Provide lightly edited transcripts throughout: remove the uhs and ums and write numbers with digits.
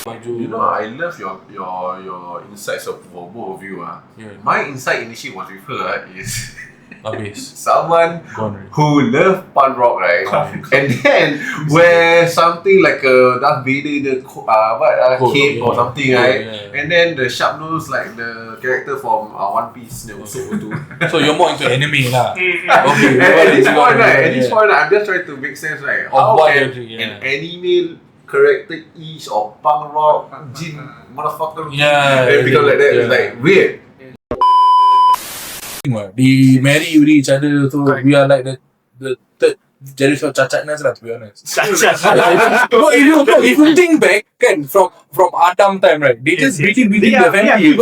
You know, I love your insights for both of you. My insight initially was with her is someone who loves punk rock, right? And then wear something like a Darth Vader, cape or something, right? And then the sharp nose like the character from One Piece, So you're more into anime lah. At this point, I'm just trying to make sense, right? How can an anime character or punk rock Jin motherfucker become like that? It's like weird. We marry each other, so we are like the third generation of cacatness lah, to be honest. If you think back, from Adam time, right? They just breeding the family.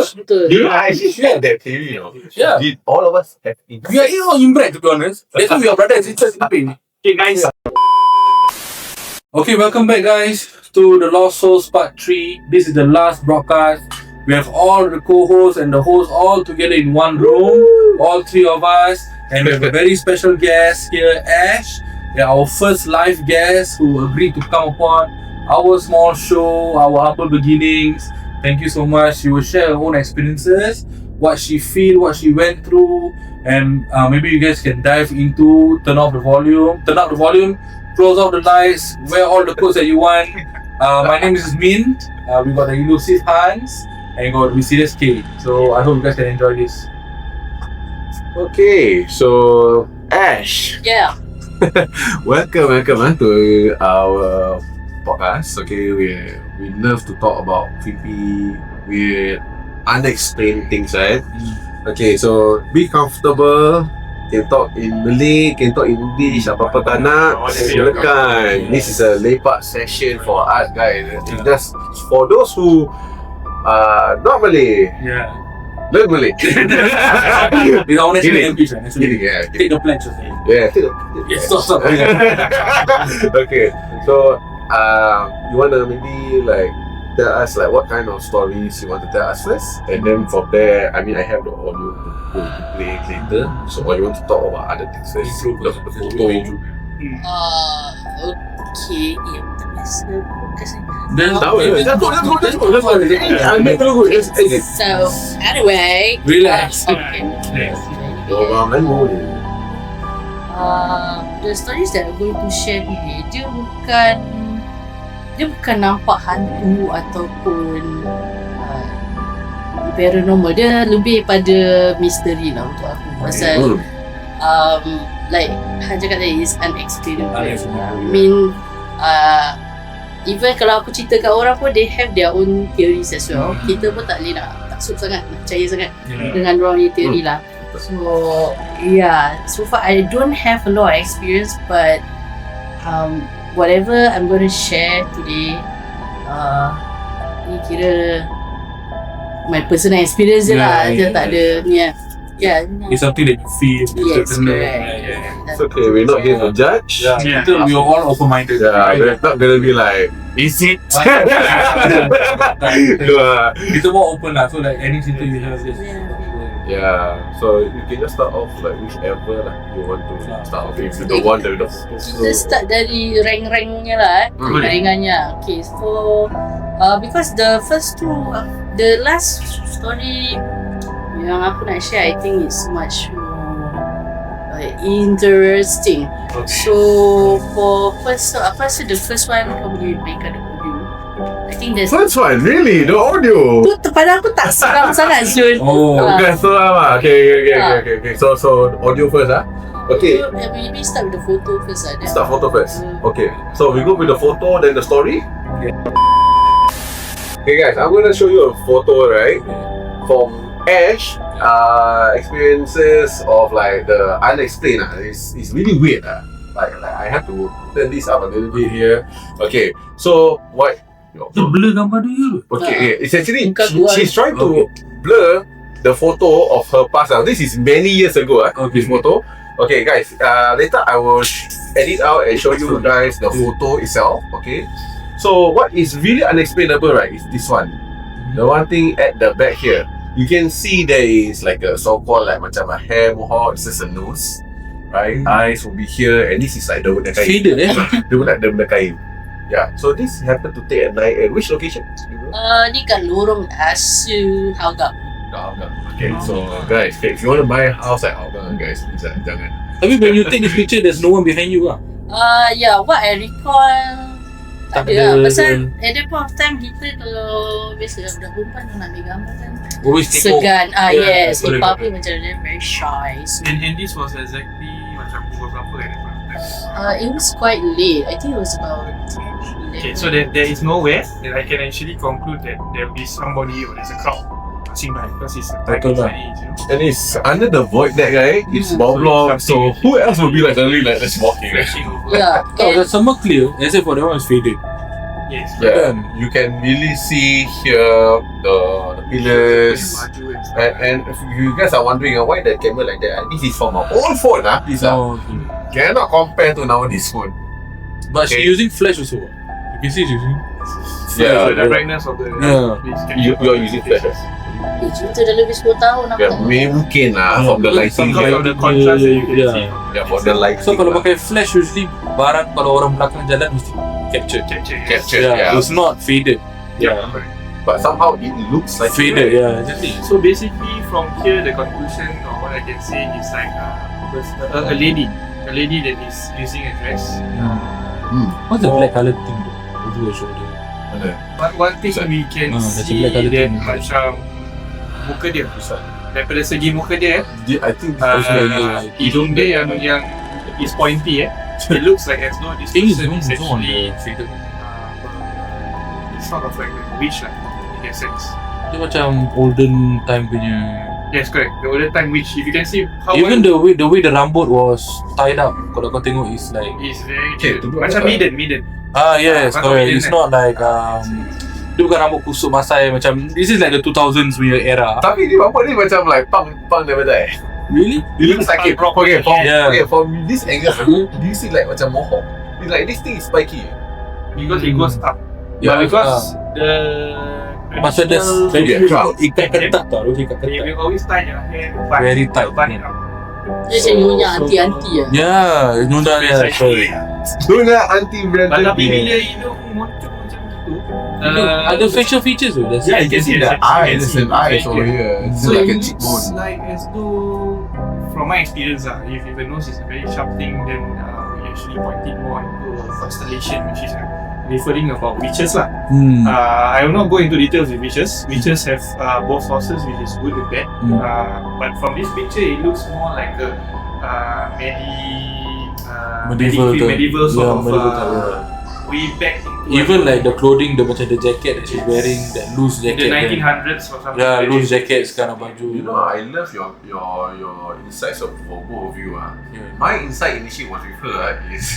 I actually share that theory, you know. Yeah. All of us have insight. We are all inbred, to be honest. That's why we are brothers and sisters in pain. Okay, guys. Okay, welcome back, guys, to the Lost Souls Part 3. This is the last broadcast. We have all the co-hosts and the hosts all together in one room, all three of us, and we have a very special guest here, Ashe. Our first live guest who agreed to come upon our small show, our humble beginnings. Thank you so much. She will share her own experiences, what she feel, what she went through, and maybe you guys can dive into turn up the volume, close off the lights, wear all the clothes that you want. My name is Mint. We got the elusive Hans. And got Mysterious K. So I hope you guys can enjoy this. Okay, so Ashe. Yeah. welcome to our podcast. Okay, we love to talk about creepy, weird, unexplained things, right? Okay, so be comfortable. Can talk in Malay, can talk in English, apa-apa tak nak, silakan. This is a lepak session for us, guys. It's just for those who not Malay. Learn Malay. It's our national language, right? Take the pledge. Stop. Okay, so you wanna maybe like tell us like what kind of stories you want to tell us first, and then from there, I mean I have the audio to play later. So or you want to talk about other things first? The photo. Okay. So anyway, relax. Okay. The stories that I'm going to share today, dia bukan nampak hantu ataupun paranormal. Dia lebih pada misteri lah untuk aku. Pasal like Han cakap tadi, is unexplainable. I mean, even kalau aku cerita kat orang pun, they have their own theories as well. Kita pun tak boleh nak taksub sangat, nak percaya sangat dengan orang punya theory lah. So so far I don't have a lot of experience, but whatever I'm going to share today, ni kira my personal experience je lah. Dia tak ada ni lah. It's something that you feel. Yes, correct. It's okay, we're not here to judge. We are all open-minded. We're not gonna be like, is it? Kita more open lah, so like any cerita you have just so you can just start off like whichever lah you want to start off. If you don't want the kita start dari rank-ranknya lah, ringannya. Okay, so because the first two, the last story yang aku nak share, I think it's much more interesting. So for the first one, kau boleh mainkan the audio. I think the first one, really? The audio? Tu pada aku tak seram sangat, Jun. Okay, so okay. So audio first Okay. Maybe start with the photo first lah. Start photo first. Okay. So we go with the photo, then the story. Okay guys, I'm gonna show you a photo, right? From Ashe, experiences of like the unexplained. It's really weird. Like I have to turn this up a little bit here. Okay, so what? Blur gambar dia. Okay, it's actually she's trying to blur the photo of her past. This is many years ago. This photo. Okay, guys. Later I will edit out and show you guys the photo itself. Okay. So what is really unexplainable, right? Is this one. The one thing at the back here. You can see there is like a so-called like macam a hair mohawk. This is a nose, right? Eyes will be here, and this is like the benda kain. Shaded, Dia like the benda kain. Yeah. So this happened to take at night at which location? Ni kat lorong Ashe Hougang. Okay, so guys, if you want to buy a house at Hougang, guys, jangan. Tapi when you take this picture, there's no one behind you lah. Yeah, what I recall tak Tak ada lah. ada. Pasal at that point of time kita kalau biasa budak perempuan nak ambil gambar kan Always tengok. segan. Yes, correct, in public macam dia very shy. So, And this was exactly macam pukul berapa at that point of time? it was quite late. I think it was about 10, 11. Okay, so there is nowhere that I can actually conclude that there will be somebody or there's a crowd passing by because it's a time Betul lah. age, you know. And it's under the void deck, right? It's oblong. So who else will be like suddenly like just walking? Flashing over. Yeah, Oh, and the summer clear, except for that one is faded. Yes. Yeah, you can really see here the pillars. And if you guys are wondering why the camera like that, this is from our old phone, please. Oh, okay. Cannot compare to nowadays phone. But Okay. she's using flash also. You can see she's using. Yeah, So the brightness of the you're using flash. kita dah lebih 10 tahun apa Yeah, mungkin from the lighting. Because of the contrast that you can Yeah. see. Yeah, for the lighting. So kalau pakai flash usually barang kalau orang belakang jalan mesti capture. Capture, Yeah, yeah. it's not faded. Yeah, correct. But somehow it looks like Faded, yeah, exactly. So basically, from here, the conclusion or what I can say is like a lady that is using a dress. What's the black colour thing over your shoulder? But one thing Susah. we can That's a see black colour that thing. macam muka dia, daripada segi muka dia, I think it's hidung dia yang is pointy. It looks like as though this It is person is also on actually the faded. sort of like a witch lah, in that sense. Dia macam olden time punya. Yes, correct. The older time witch. If you can see how Even the way the rambut was tied up, kalau kau tengok is like is very Okay, cute. to be Macam honest, maiden. yes, Macam correct. maiden It's kan? not like dia bukan rambut kusut masai macam this is like the 2000s punya era. Tapi dia rambut ni macam like punk never die. Really? It looks like it. Punk rock. Okay, Yeah. from this angle, do you see like macam mohawk? It's like this thing is spiky. Because it goes up. Yeah, But because the Masa dia traditional- ikat ketat tau, dia ikat They ketat. will always tie their hair back. Very tight. Bun it up. dia macam nyonya anti-anti lah. Yeah, Nunda dia. Precisely. Tuna anti But branded. tapi bila hidung moncong macam gitu, Ada facial features tu. That's Yeah, You can see the eyes and eyes over here. It's So like a it looks cheekbone. like as though, from my experience, if the nose is a very sharp thing, then we actually point it more into a constellation, which is referring about witches lah. I will not go into details with witches. Witches have both sources, which is good and bad. But from this picture, it looks more like a medieval sort of medieval type, yeah. way back into Even like the clothing, the macam the jacket that she's wearing, that loose in jacket. the kan. 1900s or something. Yeah, like loose that. jackets kind of baju. You know, I love your insights for both of you. Yeah. My insight initially was with her is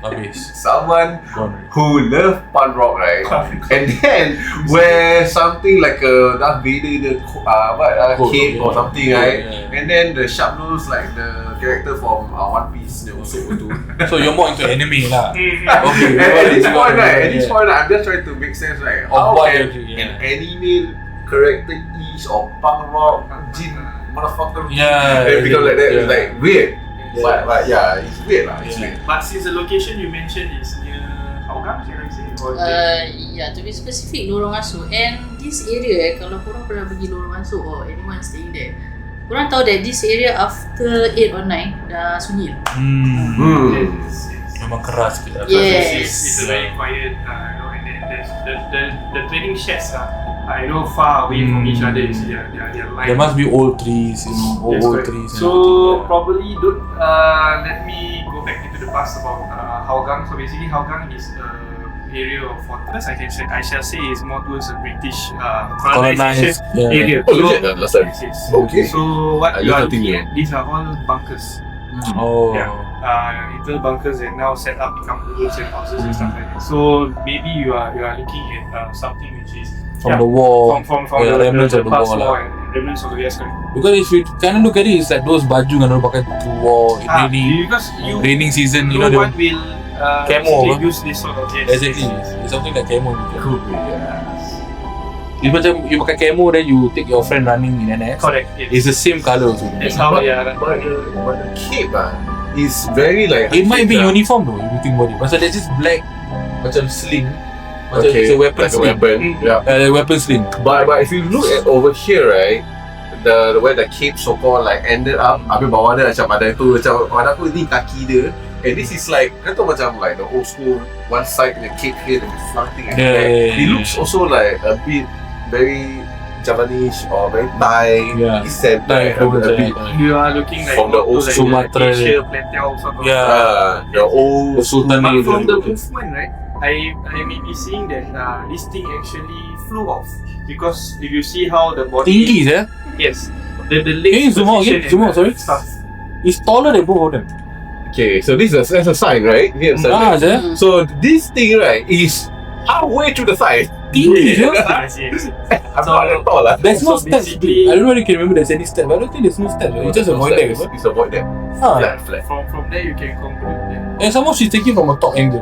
Habis. someone Gone. who love punk rock, right? And then wear something like a Darth Vader, Coat, cape or yeah. something, Yeah, right? yeah. And then the sharp nose like the character from One Piece, the Usopp too. So you're more into anime lah. Mhm. Okay. At this Yeah, point, right? At yeah. this point, I'm just trying to make sense, like Of how what can you're doing, an yeah. anime character each or punk rock jin motherfucker Yeah, and become like that? yeah. It's like weird. Yeah. But yeah, it's weird lah. It's Yeah. weird. But since the location you mentioned is near Hougang, can I say? Or Yeah, to be specific, lorong masuk. And this area, kalau korang pernah pergi lorong masuk or anyone staying there, korang tahu that this area after 8 or 9 dah sunyi. Yes. Memang keras sikit lah. Yeah. It's a very quiet, you know, and then there's the training sheds far away from each other. You see, they're lined. There must be old trees, you know, Yes, old correct. trees. and So everything, probably don't let me go back into the past about Hougang. So basically, Hougang is area of fortress. I shall say is more towards a British colonization Colonized, yeah. area. Oh, legit? Last time. Yes. Okay. So what I you learned are something looking new. at, these are all bunkers. Oh. Yeah. Little bunkers and now set up become rooms and houses and stuff like that. So maybe you are looking at something which is From the war. from yeah, the remnants of the past war war lah. and remnants of the yes, correct. Because if you kind of look at it, it's like those baju yang orang pakai to war, raining, Because raining season, you no know, one will Camo, basically use this sort of exactly. It's something like camo. Could be, yeah. It's macam you pakai camo, then you take your friend running in NS. Correct. It's the same color also. That's how they are. But the cape is very like. It might be uniform though, if you think about it. Pasal there's this black macam sling. Macam Okay, it's a weapon like a sling. weapon. Yeah. Weapon sling. But if you look at over here, right, the where the cape so called like ended up, habis bawah dia macam ada tu macam pada aku ni kaki dia. And this is like, kan tu macam like the old school one side and the cape here, the something like that. It looks also like a bit very Javanese or very Thai descent, like a bit. You are looking like From the old like Sumatra. Asia plateau sort of. The old Sultan. But from the movement, right, I may be seeing that this thing actually flew off because if you see how the body. Tinggi je. Yes. The Can legs you zoom out again? position Zoom and out, sorry. stuff. It's taller than both of them. Okay, so this is that's a sign, right? Here's je. So this thing, right, is halfway through the sign. Tinggi je. Yes. I'm not that tall lah. There's no So steps. basically- I don't know if you can remember there's any steps. I don't think there's no steps. It's just a void deck. It's a void deck. Flat. From there you can conclude that. And somehow she's taking from a top angle.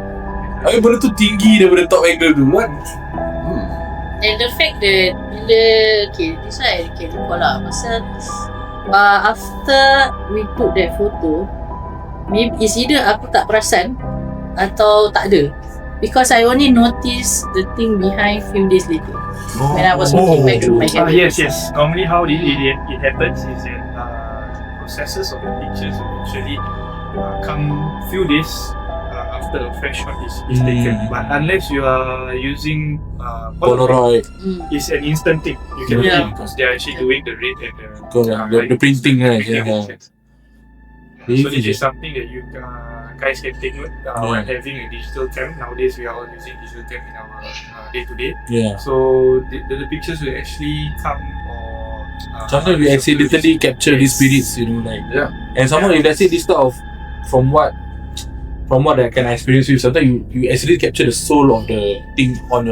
Habis benda tu tinggi daripada top angle tu. What? And the fact that bila this one I can recall lah pasal after we took that photo, maybe it's either aku tak perasan atau tak ada, because I only noticed the thing behind few days later when I was looking back through my camera. Yes. Normally how it happens is that processes of the pictures will actually come few days after a fresh shot is taken. But unless you are using Polaroid. it's an instant thing. You can Yeah. see because they are actually doing the rate and The printing, right? yes. So this is something that you guys can take note when having a digital cam. Nowadays we are all using digital cam in our day to day. Yeah. So the pictures will actually come or Sometimes we accidentally capture these spirits, you know, like. Yeah. And somehow, if let's say this stuff, from what I can experience with, sometimes you accidentally capture the soul of the thing on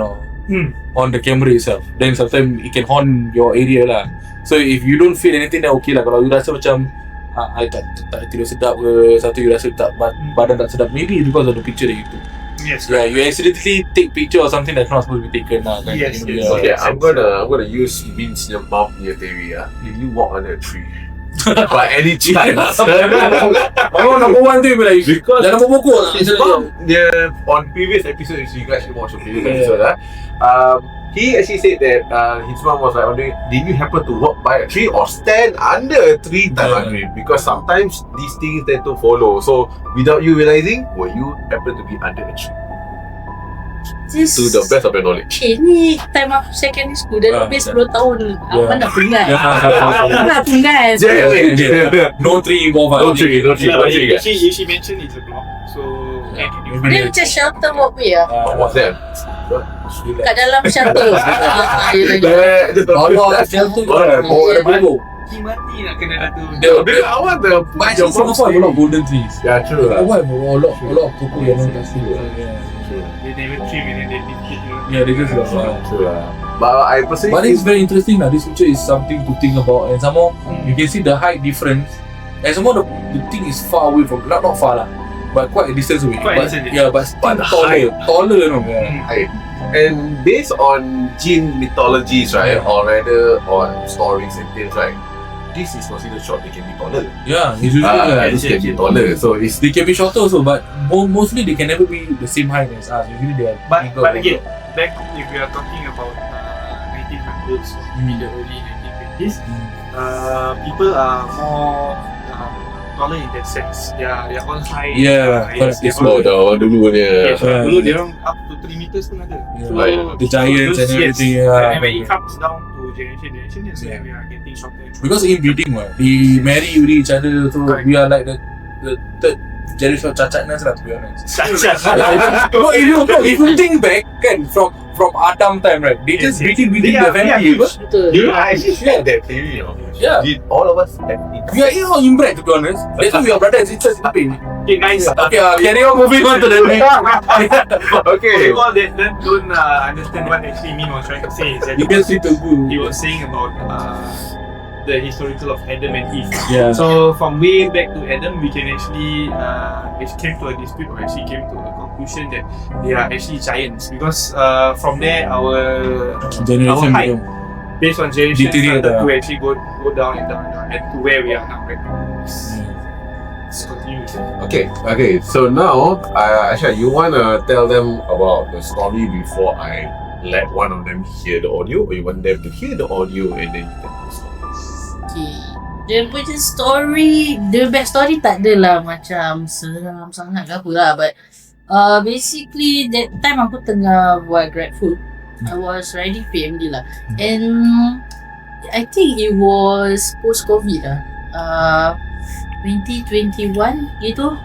the camera itself. Then sometimes it can haunt your area lah. So if you don't feel anything, then okay lah. Kalau you rasa macam I tak tidur sedap ke, satu you rasa tak badan tak sedap, maybe because of the picture that you took. Yes. Yeah, you accidentally take picture of something that's not supposed to be taken lah. Kan? Yes, You know, yes. Okay, I'm gonna use Vince's mom theory. If you walk under a tree, by any chance, number one tu like because jangan pokok lah. his mom, on previous episodes, you guys should watch the previous episode. He actually said that his mom was like wondering, did you happen to walk by a tree or stand under a tree time agree? Because sometimes these things tend to follow. So without you realizing, will you happen to be under a tree? To the best of your knowledge. Ni time aku secondary school dah lebih 10 tahun. Apa nak penggal? Yeah. Nak penggal. No tree involved. No tree. She mentioned it's a block. So Dia macam shelter walkway lah. What's that? Kat dalam shelter. Allah shelter. he mati nak kena ada tu. But actually Singapore have a lot of golden trees. Yeah, true lah. Why have a lot of pokok yang orang kasih? They never trim and then they leave it. Yeah, they just True lah. But I personally But it's very interesting lah. This picture is something to think about, and some more you can see the height difference. And some more the thing is far away from not far lah, but quite a distance away. Quite a But distance. yeah, but still the height. taller, you know. Yeah. height. And based on Jin mythologies, right, or rather on stories and things, right, this is considered short. They can be taller. Yeah, it's usually This can be taller. So it's they can be shorter also, but mostly they can never be the same height as us. Usually they are bigger. But again, back if we are talking about 1900s or maybe the early 1920s, people are more taller in that sense. They are all high. Yeah, correct. Yes, It's more dulu punya. yes, dulu dia orang up to 3 meters pun ada. Yeah. Like the giants and everything. Yes. Yeah. And when it comes down to generation, that's where we are getting shorter. Because inbreeding, we marry with each other, so Correct. we are like the third generation of cacatness lah, to be honest. No, if you think back, kan, from Adam time, right? They just breeding within the family. Betul. I actually shared that theory. Yeah. Did all of us have it? We are all inbred, to be honest. That's why we are brothers and sisters in the pain. Okay, guys. Okay, carry on, moving on to the next. Okay. People that don't understand what actually Min was trying to say is that You can see the blue. he was saying about the historical of Adam and Eve. Yeah. So from way back to Adam, we can actually came to a dispute or actually came to a conclusion that they are actually giants because from there our Generation height based on generation Deteriorate, started to actually go down and to where we are now right now. let's continue with it. Okay. So now, Asha, you wanna tell them about the story before I let one of them hear the audio, or you want them to hear the audio and then you tell the story? Okay. Dia punya story, the backstory tak adalah macam seram sangat ke apa lah, but basically that time aku tengah buat grab food. I was riding PMD lah, and I think it was post-COVID lah, 2021 gitu.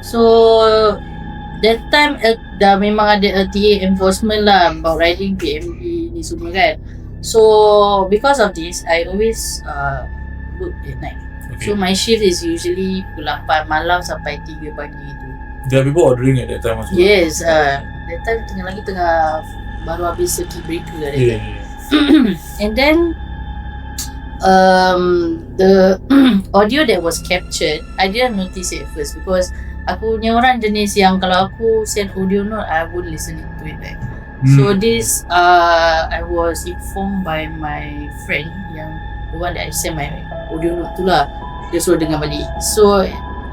So that time dah memang ada LTA enforcement lah about riding PMD ni semua kan. So because of this, I always work at night. So my shift is usually pukul 8 malam sampai 3 pagi tu. There are people ordering at that time as well. Yes, that time tengah baru habis circuit breaker that time. And then the audio that was captured, I didn't notice it at first because aku punya orang jenis yang kalau aku send audio note, I won't listen to it back. So this I was informed by my friend yang the one that I send my audio note tu lah, dia suruh dengar balik. So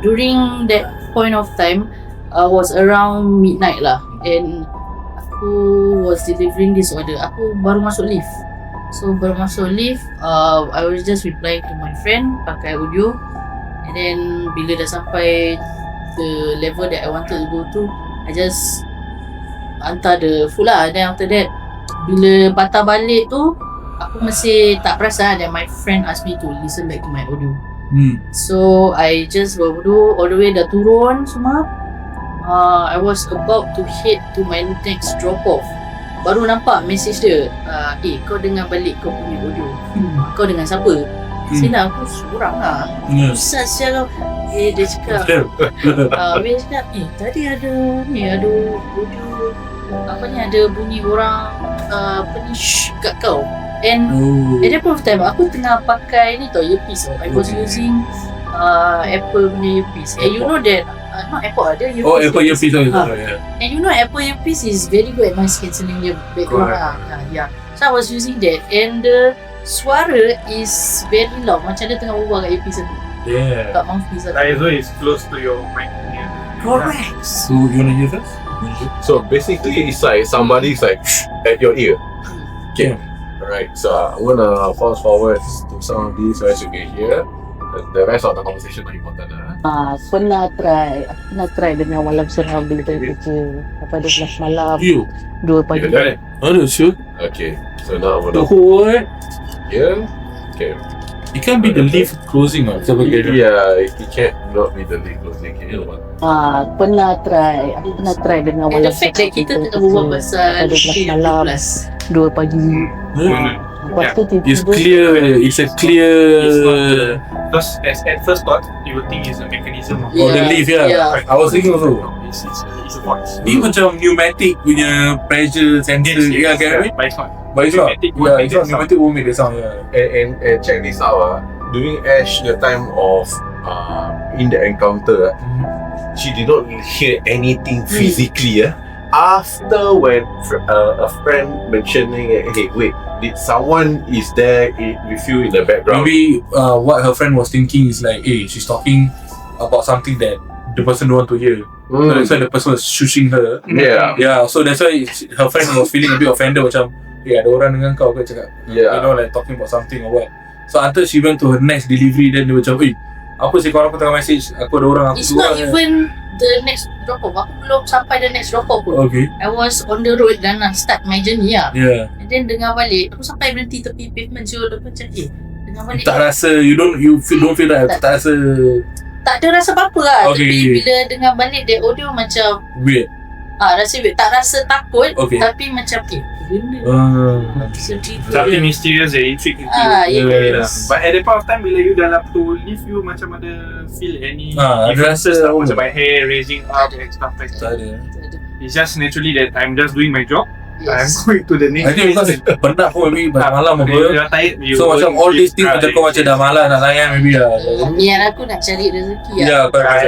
during that point of time, was around midnight lah, and aku was delivering this order. Aku baru masuk lift. So baru masuk lift, I was just replying to my friend pakai audio, and then bila dah sampai the level that I wanted to go to, I just hantar the full lah. Then after that, bila patah balik tu, aku masih tak perasan that my friend asked me to listen back to my audio. So I just berbodoh all the way dah turun semua. I was about to head to my next drop off, baru nampak message dia, kau dengar balik kau punya audio. Kau dengan siapa? Saya aku seorang lah. Susah siapa. Dia cakap dia cakap, tadi ada audio apa ni, ada bunyi orang shh kat kau. And at that point of time, aku tengah pakai ni tau, earpiece tau. I was using Apple punya earpiece. And you know that not Apple, ada earpiece. Apple earpiece tau. And you know Apple earpiece is very good at noise cancelling your background lah. Yeah. So I was using that, and the suara is very loud, macam dia tengah berbual kat earpiece tu. Kat mouthpiece tu. Like so it's close to your mic. Correct. So you wanna hear first? So basically, it's like somebody's like at your ear. Okay. Alright, so I'm gonna fast forward to some of these so as you can hear. The rest of the conversation not important lah. Pernah try dengan malam seram bila tadi kerja sampai 12 malam, 2 pagi. You heard it? Oh, sure. Okay, so now I'm The gonna whole here. Okay. it can't be the lift closing lah. Yeah, it can't not be the link closing. Can you know what? Pernah try dengan And malam the fact that kita tengah berbual pasal 12 malam, 2 pagi. Lepas tu It's tiba-tiba clear. It's a clear. It's not because at first thought you would think it's a mechanism of Oh, the lift, yeah. I was thinking also. it's a voice. Ni macam pneumatic punya pressure sensor. Yeah, can I? But it's not. But it's not. Pneumatic Yeah, it's not sound. pneumatic won't make the sound. Yeah. And check this out. During Ashe, the time of in the encounter, she did not hear anything physically. After when a friend mentioning, hey wait, did someone is there with you in the background? Maybe what her friend was thinking is like, hey, she's talking about something that the person don't want to hear. So that's why the person was shushing her. Yeah. So that's why her friend was feeling a bit offended, macam, ada orang dengan kau ke cakap, you know, like talking about something or what. So until she went to her next delivery, then dia macam, apa sih kawan aku tengah message, aku ada orang, aku It's not even the next drop off. Aku belum sampai the next drop off pun. Okay. I was on the road dan nak start my journey lah. Yeah. And then dengar balik, aku sampai berhenti tepi pavement je. Lepas macam dengar balik. Tak rasa, don't feel that, tak rasa Tak ada rasa apa-apa lah. Okay. Tapi bila dengar balik dia audio macam weird. rasa weird. Tak rasa takut, Okay. tapi macam benda sedih tu. Something mysterious and intrigue into Yes. But at the point of time bila you dalam tu lift, you macam ada feel any ada differences rasa macam my hair raising up and stuff like Tak that. ada. It's just naturally that I'm just doing my job I'm going to the next I think because penat pun maybe pasal malam apa. You're tired. So macam all these things macam kau macam dah malas nak layan maybe lah. Niat aku nak cari rezeki lah. Yeah, correct.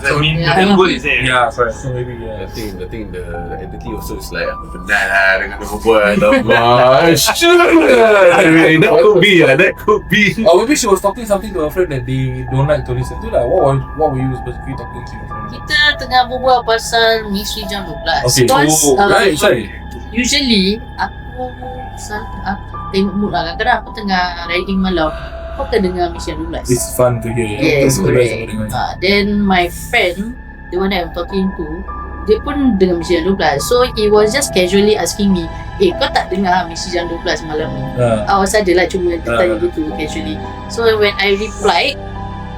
I mean, the end goal is there. Yeah, correct. So maybe The thing, the entity also is like penat lah dengan dia berbual. That could be. Or maybe she was talking something to her friend that they don't like to listen to lah. What were you specifically talking to your friend? Kita tengah berbual pasal misteri jam 12. Okay. Because, Right, sorry. usually aku tengok mood lah. Kadang-kadang aku tengah riding malam, aku akan dengar misteri jam 12. It's fun to hear. Yes, It's the best correct. aku dengar. Then my friend, the one that I'm talking to, dia pun dengar misteri jam 12. So he was just casually asking me, kau tak dengar misteri jam 12 malam ni? Awas ada lah, cuma dia tanya gitu casually. So when I replied,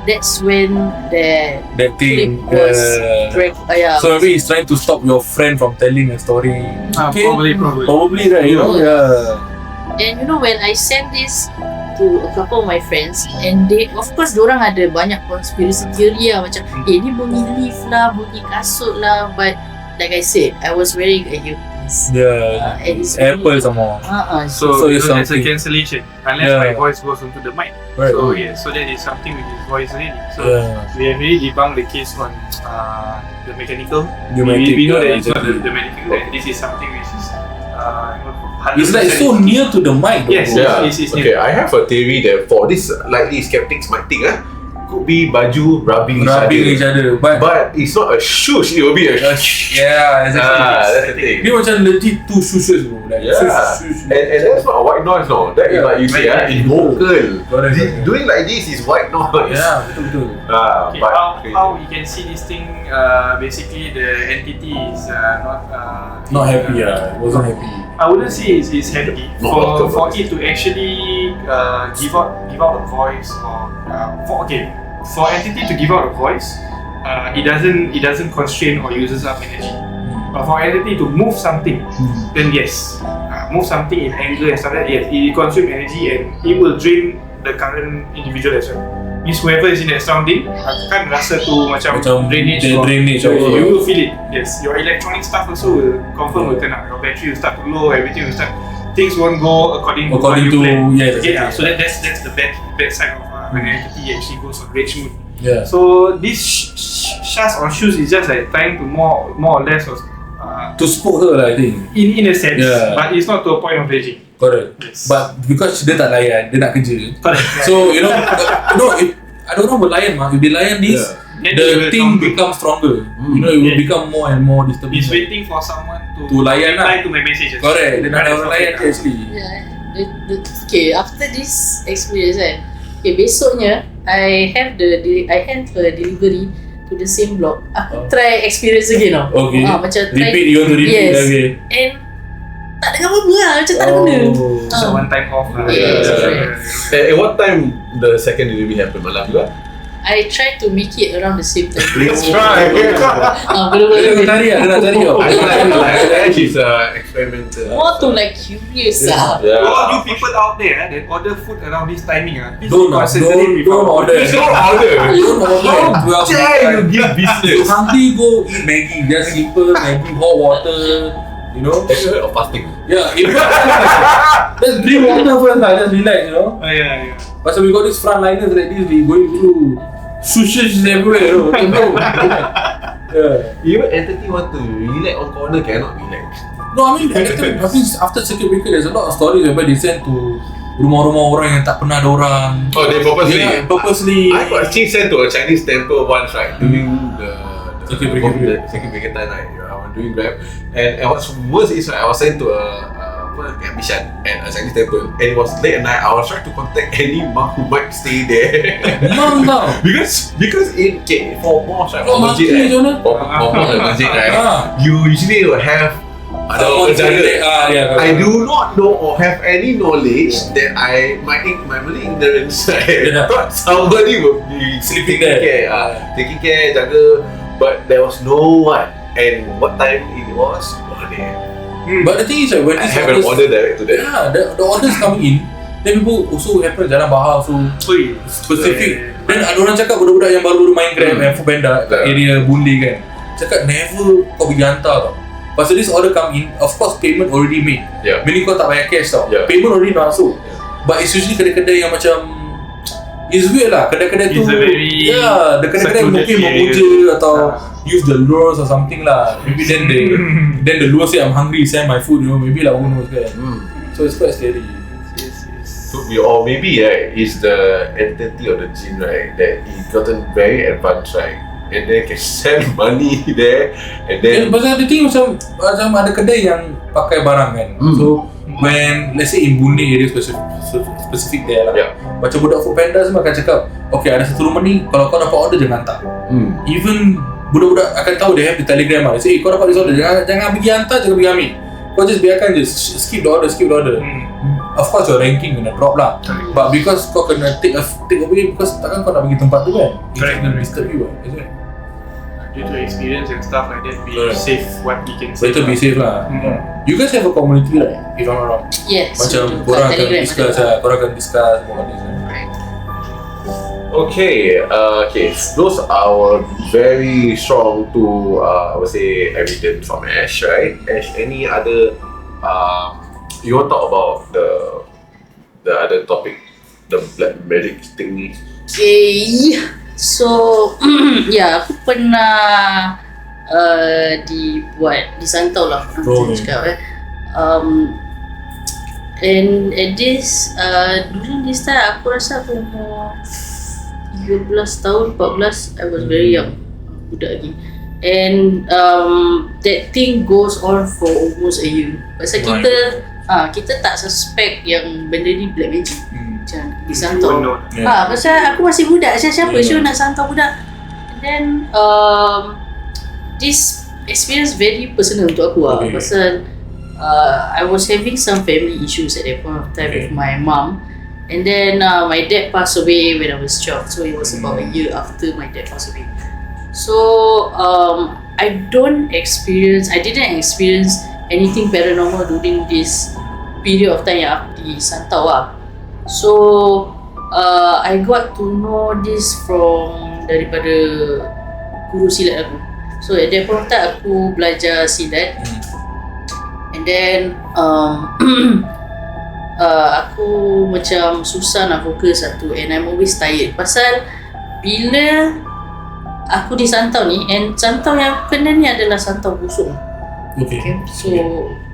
that's when that thing was yeah. So maybe he's trying to stop your friend from telling a story. Okay. Probably right, you know. Yeah. And you know when I sent this to a couple of my friends, and they, of course, diorang ada banyak conspiracy theory lah, macam ni bunyi lift lah, bunyi kasut lah, but like I said, I was wearing a earpiece. Yeah. And it's Apple some more. So it's there's a something. cancellation unless my voice goes into the mic. Right. So yeah, so that is something with his voice already. So we have really debunked the case on the mechanical. We know that it's not the mechanical. And this is something which is it's like so near to the mic. Yes, Yeah. it's Okay, near. I have a theory that for this likely skeptics might think could be baju rubbing each other. But it's not a shush, it will be a Yeah, exactly. that's the thing. Dia macam legit two shushes bro. Like Yeah. shush. And that's not a white noise, no. That is like you say, it's vocal. Correct. Doing like this is white noise. Yeah, betul. Okay, But how you can see this thing, basically the entity is Not happy wasn't happy. I wouldn't say it's happy for it to actually give out a voice or for entity to give out a voice, it doesn't constrain or uses up energy. But for entity to move something, then yes, move something in anger and stuff like that, yes, it consumes energy and it will drain the current individual as well. Means whoever is in that surrounding akan rasa tu macam drainage. You will feel it. Yes, your electronic stuff also will confirm will turn up. Your battery will start to low, everything will start. Things won't go according to plan. Yes. So that's the bad side of when an entity actually goes on rage mood. Yeah. So this shas or shoes is just like trying to more or less to spook her lah, I think. In a sense, but it's not to a point of raging. Correct. Yes. But because dia tak layan, dia nak kerja. Correct. So if I don't know about layan if they layan this, the thing becomes stronger. It will become more and more disturbing. He's waiting for someone to layan reply to my messages. Correct. Dia nak orang layan actually. Okay, after this experience besoknya I have a delivery to the same block. Aku try experience again tau. Okay. Macam repeat, you want to repeat again. And tak dengar apa-apa lah, macam tak ada benda. So one time off lah. Yes, At what time the second delivery happened? Malam juga? I try to make it around the same time. Let's try. Belum. Dia nak cari tau. She's experimental. More to like curious lah. To all you people out there that order food around this timing, please Don't concentrate order. Don't order. How dare you give business? Hungry, go eat Maggi. Just simple Maggi, hot water. You know? Have you heard of fasting? Yeah, just drink water first lah, just relax, you know? Yeah. Pasal we got these frontliners like this, we going through sushes everywhere, you know? Even entity want to relax on corner cannot relax. No, I mean after circuit breaker, there's a lot of stories whereby they send to rumah-rumah orang yang tak pernah ada orang. Oh, they purposely? Yeah, purposely. I got sent to a Chinese temple once, right? During the circuit breaker time, right? I was doing Grab, and what's worse is I was sent to a mission at a Chinese temple, and it was late at night. I was trying to contact any monk who might stay there. Memang tau. because in for mosque, right? For masjid, right? You usually will have ada orang jaga. I do not know or have any knowledge that my Malay ignorance, I thought somebody would be Sleeping there. Taking care, jaga, but there was no one. And what time it was? But the thing is, when I have an order direct to them. Yeah, the orders coming in, then people also happen jalan bahar so specific. Then ada orang cakap budak-budak yang baru-baru main Grab and Foodpanda kat area Boon Lay kan, cakap never kau pergi hantar tau. Pasal this order come in, of course payment already made. Meaning kau tak bayar cash tau. Payment already masuk. But it's usually kedai-kedai yang macam it's weird lah. Kedai-kedai tu the kedai-kedai mungkin memuja atau use the lures or something lah. Maybe then the lure say I'm hungry, send my food, you know, maybe lah who knows kan. So it's quite scary. Or maybe it's the entity of the jinn, right, that he gotten very advanced, right, and then can send money there, and then pasal ada thing macam ada kedai yang pakai barang kan. So when let's say in Boon Lay area specific there lah, macam budak Foodpanda semua akan cakap, okay ada satu rumah ni, kalau kau dapat order jangan hantar. Even budak-budak akan tahu, they have the telegram lah, they say kau dapat this order, jangan pergi hantar, jangan pergi ambil, kau just biarkan je, skip the order. Of course your ranking kena drop lah, but because kau kena take away, because takkan kau nak pergi tempat tu kan, it's gonna disturb you lah, isn't it? Due to experience and stuff like that, be safe what we can say. Better be safe lah. You guys have a community right, if I'm not wrong? Yes. Macam korang akan discuss about this. Okay, those are very strong to I would say evidence from Ashe, right? Ashe, any other you want to talk about the other topic, the black magic thingy? Okay, so aku pernah disantau lah, cakap and at this during this time aku rasa aku umur 13 tahun, 14, I was very young, budak lagi. And that thing goes on for almost a year. Pasal kita tak suspect yang benda ni black magic, macam disantau. Pasal aku masih budak, siapa sure nak santau budak. And then this experience very personal untuk aku lah. Pasal I was having some family issues at that point of time with my mom. And then my dad passed away when I was 12, so it was about a year after my dad passed away. So I didn't experience anything paranormal during this period of time yang aku disantau lah. So I got to know this from daripada guru silat aku. So at that point of time aku belajar silat, and then aku macam susah nak fokus satu, and I'm always tired. Pasal bila aku disantau ni, and santau yang aku kena ni adalah santau busung. Okay. So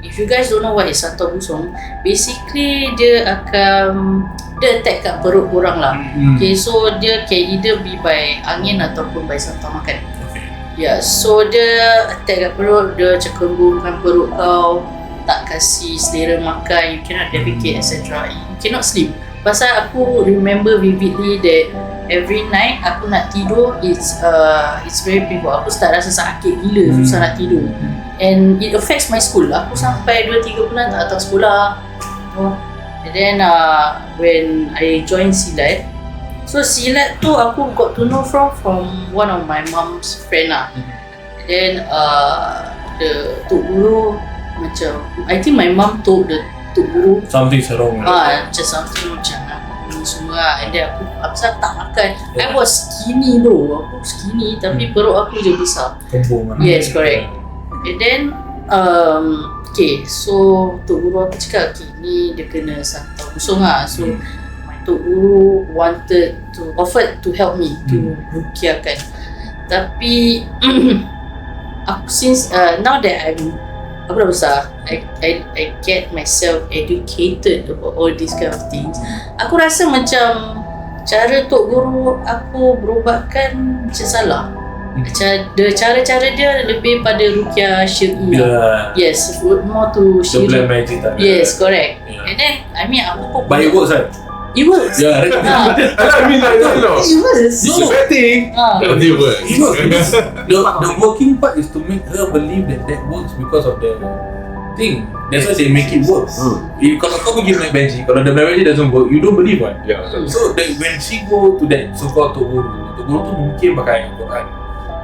if you guys don't know what is santau busung, basically dia attack kat perut korang lah. Okay, so dia can either be by angin ataupun by santau makan. So dia attack kat perut, dia cekembungkan perut kau, tak kasih selera makan, you cannot defecate, etc. You cannot sleep. Pasal aku remember vividly that every night aku nak tidur, it's very painful. Aku start rasa sakit gila, susah nak tidur. And it affects my school. Aku sampai 2-3 bulan tak datang sekolah. And then when I joined silat, so silat tu aku got to know from one of my mom's friend lah. And then the tok guru macam, I think my mom told the tok guru something's wrong. Macam something macam ni semua lah. And then aku tak makan. I was skinny bro. Aku skinny tapi perut aku je besar. Kembung lah. Yes, correct. And then okay, so tok guru aku cakap, okay, ni dia kena santau busung lah. So my tok guru offered to help me to rukiahkan. Tapi aku since now that aku dah besar, I get myself educated about all these kind of things. Aku rasa macam cara tok guru aku berubatkan macam salah. Cara-cara dia lebih pada ruqyah syar'i. Yes, more to syar'i. The black magic tak ada. Yes, correct. And then I mean aku but it works right? It works. Yeah, right. I mean, I don't know. It works. It's a bad thing. But it works. It works. The working part is to make her believe that works because of the thing. That's why they make it work. Kalau kau pergi black magic, kalau the black magic doesn't work, you don't believe one. Yeah. So when she go to that so-called tok guru tu mungkin pakai Al-Quran.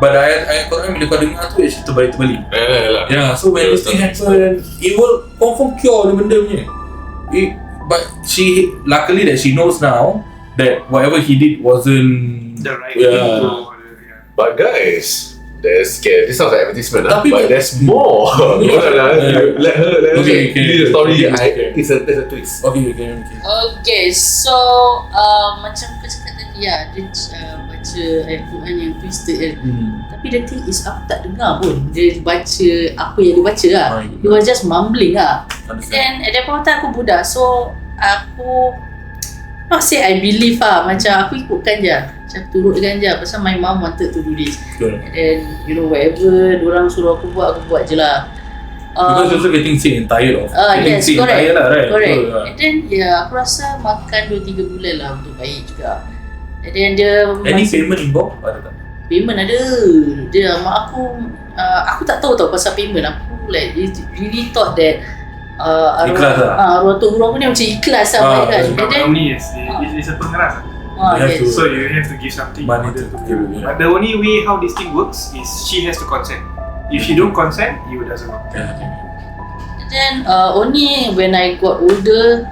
But ayat Quran bila kau dengar tu actually terbalik-terbalik. Yeah, so when this thing happen, it will confirm cure the benda punya. But luckily that she knows now that whatever he did wasn't the right thing to. But guys, There's scare. This sounds like advertisement, Tapi- but there's more. Let her Okay, this story. okay. There's a twist. Okay. Okay, so macam kau cakap tadi ya, dia baca Al-Quran yang twisted kan. Tapi the thing is aku tak dengar pun dia baca apa yang dia baca lah. He was just mumbling lah. Then at that point of time aku budak, so aku not say I believe lah, macam aku ikutkan je, macam turutkan je pasal my mom wanted to do this. And you know whatever diorang suruh aku buat je lah. Because you're also getting sick and tired of getting Yes, sick and tired lah, right? correct. Betul lah. And then aku rasa makan 2-3 bulan lah untuk baik juga. And then dia Any payment involved? Ada tak? payment ada. Dia mak aku tak tahu tau pasal payment. Aku like really thought that Ikhlas lah. arwah Tok Guru aku ni macam ikhlas lah baik kan. And then Normally it's a pengeras. They have yes. to- So you have to give something. Money in order to give, yeah. But the only way how this thing works is she has to consent. If she don't consent, you doesn't work. And then only when I got older,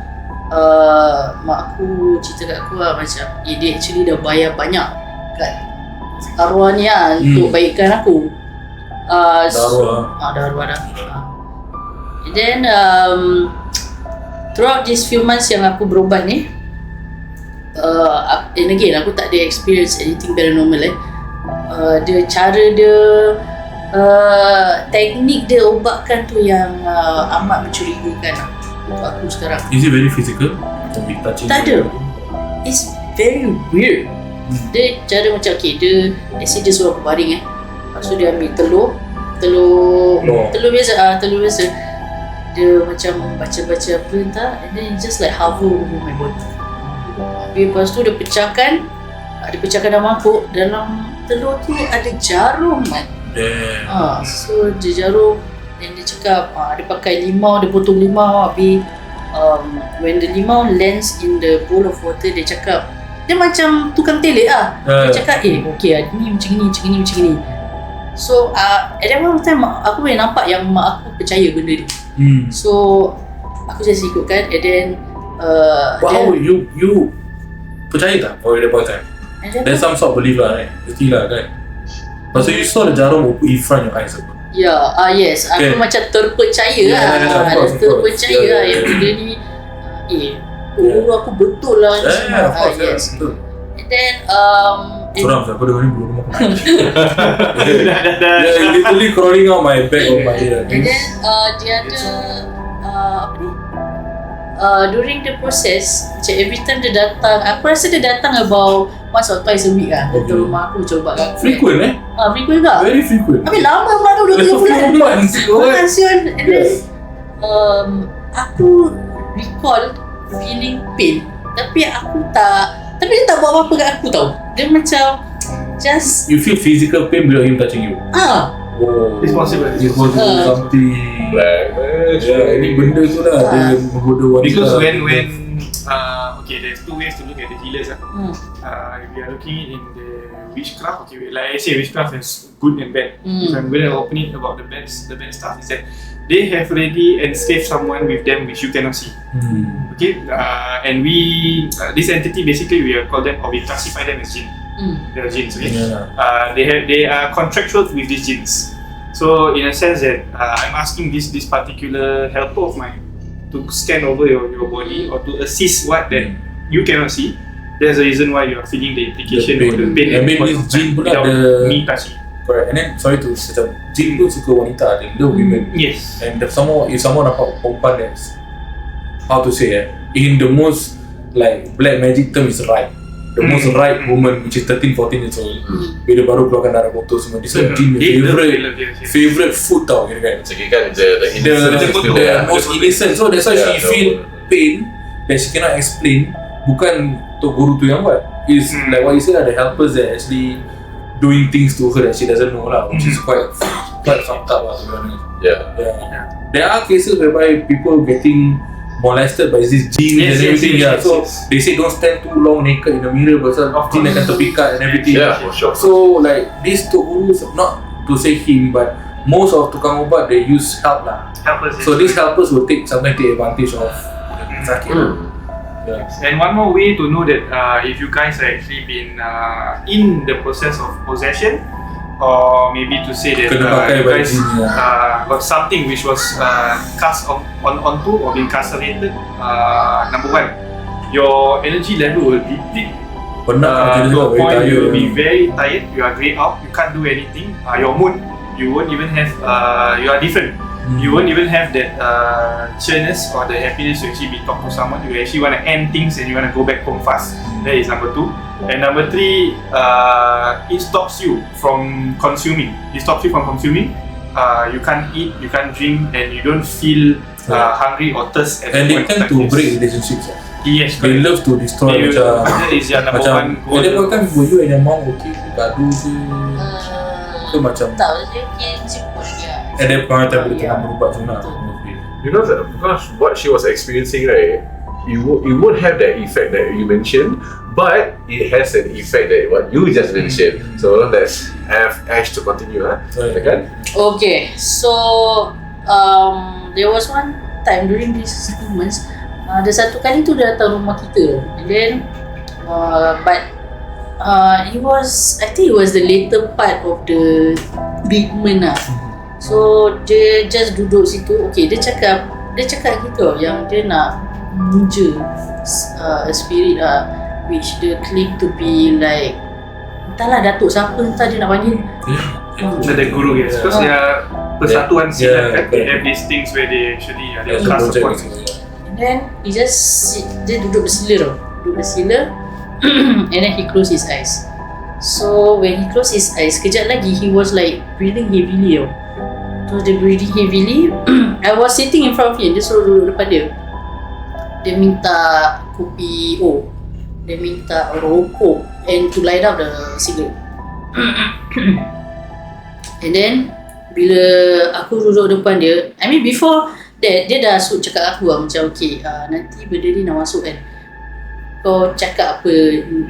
mak aku cerita kat aku lah macam dia actually dah bayar banyak kat arwah ni lah untuk baikkan aku. Darwah dah. And then throughout these few months yang aku berubat ni, and again aku tak ada experience anything paranormal dia cara dia teknik dia ubatkan tu yang amat mencurigakan lah untuk aku sekarang. Is it very physical? Macam big touching? Tak ada. It's very weird. Dia cara macam dia let's say dia suruh aku baring lepas tu dia ambil telur biasa dia macam baca-baca apa entah, and then just like hover over my body. Lepas tu dia pecahkan dalam mangkuk, dalam telur tu ada jarum kan. Damn. So dia jarum, dan dia cakap dia pakai limau, dia potong limau, habis when the limau lands in the bowl of water, dia cakap dia macam tukang telik lah. Dia cakap okay ni macam ni. So at that point of time aku boleh nampak yang mak aku percaya benda ni. So aku just ikutkan, and then But how you percaya tak for that point of time? There's some sort of belief lah, right? Mestilah kan. Lepas tu you saw the jarum in front of your eyes apa? Yes, aku macam terpercaya terpercaya lah yang benda ni guru aku betul lah ni semua. Yes. Betul. And then Seram saya, aku dengar ni bulu rumah aku. Yeah, literally crawling out my back of my head. and then dia ada apa ni, during the process macam every time dia datang, aku rasa dia datang about once or twice a week lah ke rumah aku coba kat aku. Frequent Frequent juga. Very frequent. Tapi lama pula tu 2-3 bulan. months. And then aku recall feeling pain, tapi dia tak buat apa-apa kat aku tau. Dia macam just You feel physical pain without him touching you. Oh, It's possible. something. Black magic. Yeah, ni benda tu lah dia menggoda wanita. Because when there's two ways to look at the healers. If we are looking in the witchcraft, like I say, witchcraft is good and bad. If I'm going to open it about the bad stuff is that they have already enslaved someone with them which you cannot see. Okay, and we this entity basically we call them, or we classify them as jinn. They are jinns. Okay, they are contractual with these jinns. So in a sense that I'm asking this particular helper of mine to scan over your body or to assist what that you cannot see. There's a reason why you are feeling the implication or the pain. I mean this jinn pula without ada me touching. correct. And then sorry to macam jinn pun suka wanita, they love women. Yes. And if someone nampak perempuan that's how to say in the most like black magic term is right. The most right woman which is 13-14 years old. Bila baru keluarkan darah kotor semua. This one jinn favorite food tau kira kan. Macam kan the The most innocent. So that's why she feel pain that she cannot explain. Bukan Tok Guru tu yang buat. It's like what you said, the helpers that actually doing things to her that she doesn't know lah, which is quite fucked up lah to be honest. Yeah. There are cases whereby people getting molested by these genes and everything. So they say don't stand too long naked in the mirror pasal jin akan terpikat and everything. Yeah, for sure. So like these Tok Gurus, not to say him, but most of tukang ubat they use help lah. So these helpers will sometimes take advantage of sakit. And one more way to know that if you guys are actually been in the process of possession or maybe to say that Kena pakai you guys baju ni, got something which was cast onto or being castellated. Number one, your energy level will deplete Penat to a macam point you will be tired. very tired. You are grayed out. You can't do anything. Your mood, you won't even have. You are different. You won't even have that cheerness or the happiness to actually be talk to someone. You actually want to end things and you want to go back home fast. That is number two. And number three, it stops you from consuming. It stops you from consuming. You can't eat, you can't drink, and you don't feel hungry or thirst. At And they the point of tend time. to break relationships. Yes, They correct. love to destroy macam That is your number one At that point of time, were you and your mom okay? Gaduh ke? Ke macam Tak, dia mungkin simpul dia. at that point of time dia Ya. tengah berubah sunat. You know that because what she was experiencing, right? It would have that effect that you mentioned, but it has an effect that what you just mentioned. So let's have Ash to continue, kan? Okay, so there was one time during these 2 months, ada satu kali tu dia datang rumah kita, and then but it was, I think it was the later part of the treatment lah. So dia just duduk situ. Okay, dia cakap gitu yang dia nak muja a spirit lah, which dia claim to be like, entahlah datuk siapa, entah dia nak panggil. Macam the guru, yes. Because they are persatuan silat, kan? They have these things where they actually they cast upon. And then dia duduk bersila and then he close his eyes. So when he close his eyes, kejap lagi he was like breathing heavily. So dia breathing heavily. I was sitting in front of him, dia suruh duduk depan dia. Dia minta kopi dia minta rokok and to light up the cigarette. And then bila aku duduk depan dia, I mean before that, dia dah cakap aku lah, macam okay, nanti benda ni nak masuk kan, kau cakap apa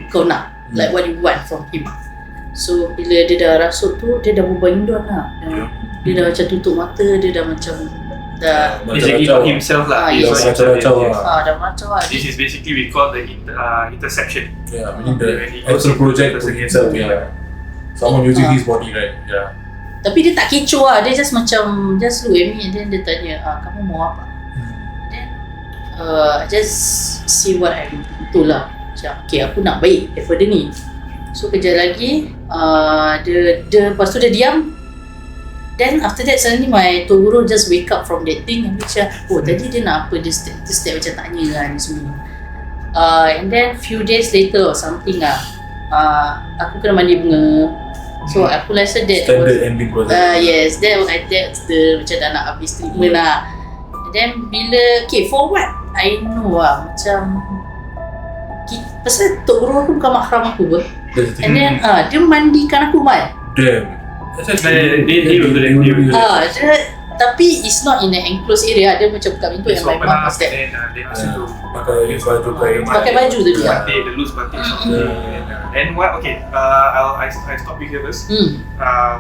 kau nak, like what you want from him. So bila dia dah rasuk tu, dia dah berubah indon lah. Dia dah macam tutup mata, dia dah macam dah Basically not himself lah. Ah, He's yes. not himself, yes. dah macam lah. This is basically we call the interception. Yeah, meaning When he the goes astral into project the to person, himself. Yeah. Someone using his body, right? Yeah. Tapi dia tak kecoh lah, dia just macam just look at me and then dia tanya, kamu mau apa? Then just see what I betul lah. Macam okay, aku nak baik daripada ni. So kejap lagi dia lepas tu dia diam. Then after that suddenly my Tok Guru just wake up from that thing and macam, tadi dia nak apa, dia step macam tanya lah ni semua. And then few days later or something lah, aku kena mandi bunga. So aku rasa that Standard ending process. yes, that's the macam dah nak habis treatment lah. And then bila, okay, for what I know lah, macam pasal Tok Guru aku bukan mahram aku pun. And then dia mandikan aku mal. Damn. Dia will do that. Dia, tapi it's not in an enclosed area. Dia macam buka pintu yang my mom was there. They ask you to Pakai baju kain. Pakai baju tu dia. batik, the loose batik something. And what? Okay, I stop you here first.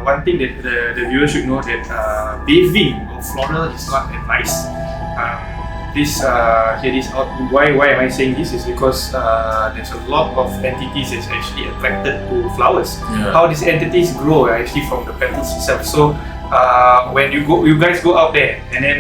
One thing that the viewers should know that bathing or floral is not advised. This hear this out. Why am I saying this? Is because there's a lot of entities that's actually attracted to flowers. Yeah. How these entities grow are actually from the petals itself. So when you guys go out there and then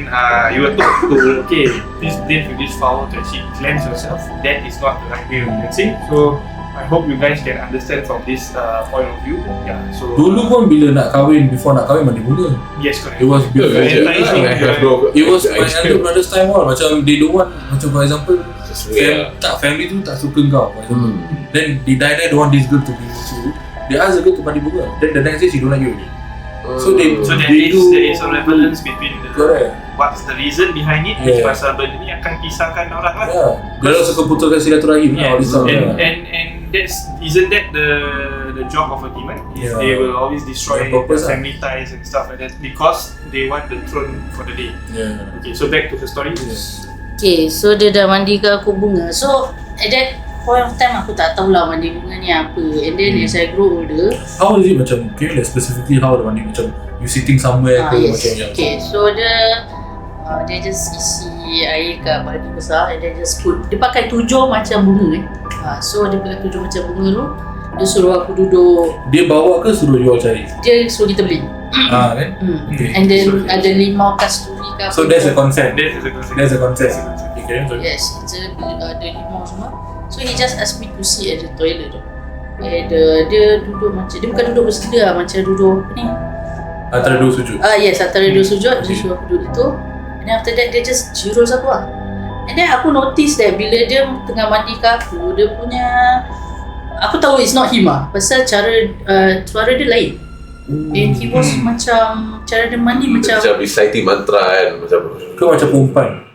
you are told to please bathe with this flower to actually cleanse yourself. That is not the right way of cleansing. So I hope you guys can understand from this point of view. Yeah. So Dulu pun bila nak kahwin, before nak kahwin mandi bunga. yes, correct. It was before. It was my Yes. elder brother's time all. Macam they don't want, macam for example, Yeah. family tu tak suka kau. For example. Then they die don't want this girl to be with you. They ask the girl to mandi bunga. Then the next day she don't like you already. So there is a relevance between Correct. what's the reason behind it, which pasal benda ni akan pisahkan orang lah. Yeah. Dia orang suka putuskan silaturahim. Yes. And isn't that the job of a demon? Is they will always destroy family ties and stuff like that because they want the throne for the day. Yeah. Okay, so back to the story. Okay, so dia dah mandikan aku bunga. So at that point of time aku tak tahulah mandi bunga ni apa. And then as I grow older, How is it macam, can you like specifically how the mandi macam you sitting somewhere ke yes. macam yang Okay, so dia just isi air kat bagi besar and then just put, dia pakai 7 macam bunga So dia pakai 7 macam bunga tu Dia suruh aku duduk. Dia bawa ke suruh you all cari? Dia suruh kita beli. Kan? Okay. And then ada limau kasturi ke apa. So that's a consent. That's That's a consent. Okay, sorry. Yes, ada limau semua. So he just asked me to sit at the toilet tu. Dia duduk macam, dia bukan duduk bersila lah, macam duduk apa ni? Antara dua sujud. Yes, antara dua sujud. Dia suruh aku duduk itu. And then after that dia just jurus aku lah. And then aku notice that bila dia tengah mandi ke aku, dia punya, aku tahu it's not him lah, pasal cara suara dia lain. And he was macam, cara dia mandi macam reciting mantra kan, macam perempuan?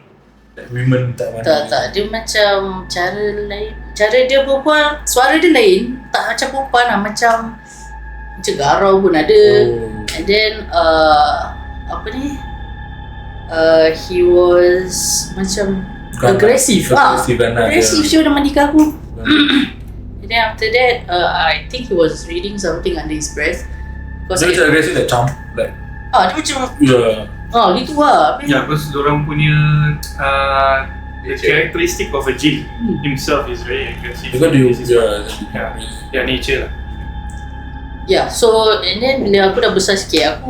Women tak mandi? Tak, dia macam cara lain. Cara dia berbual, suara dia lain. Tak macam perempuan lah, macam garau pun ada. And then apa ni, he was macam agresif. Agresif dia dah mandikan aku. And then after that, I think he was reading something under his breath. Dia macam agresif like charm? Like, dia macam gitu lah. Ya, because diorang punya the characteristic of a jinn himself is very aggressive. Because dia nature lah. Yeah, so and then bila aku dah besar sikit,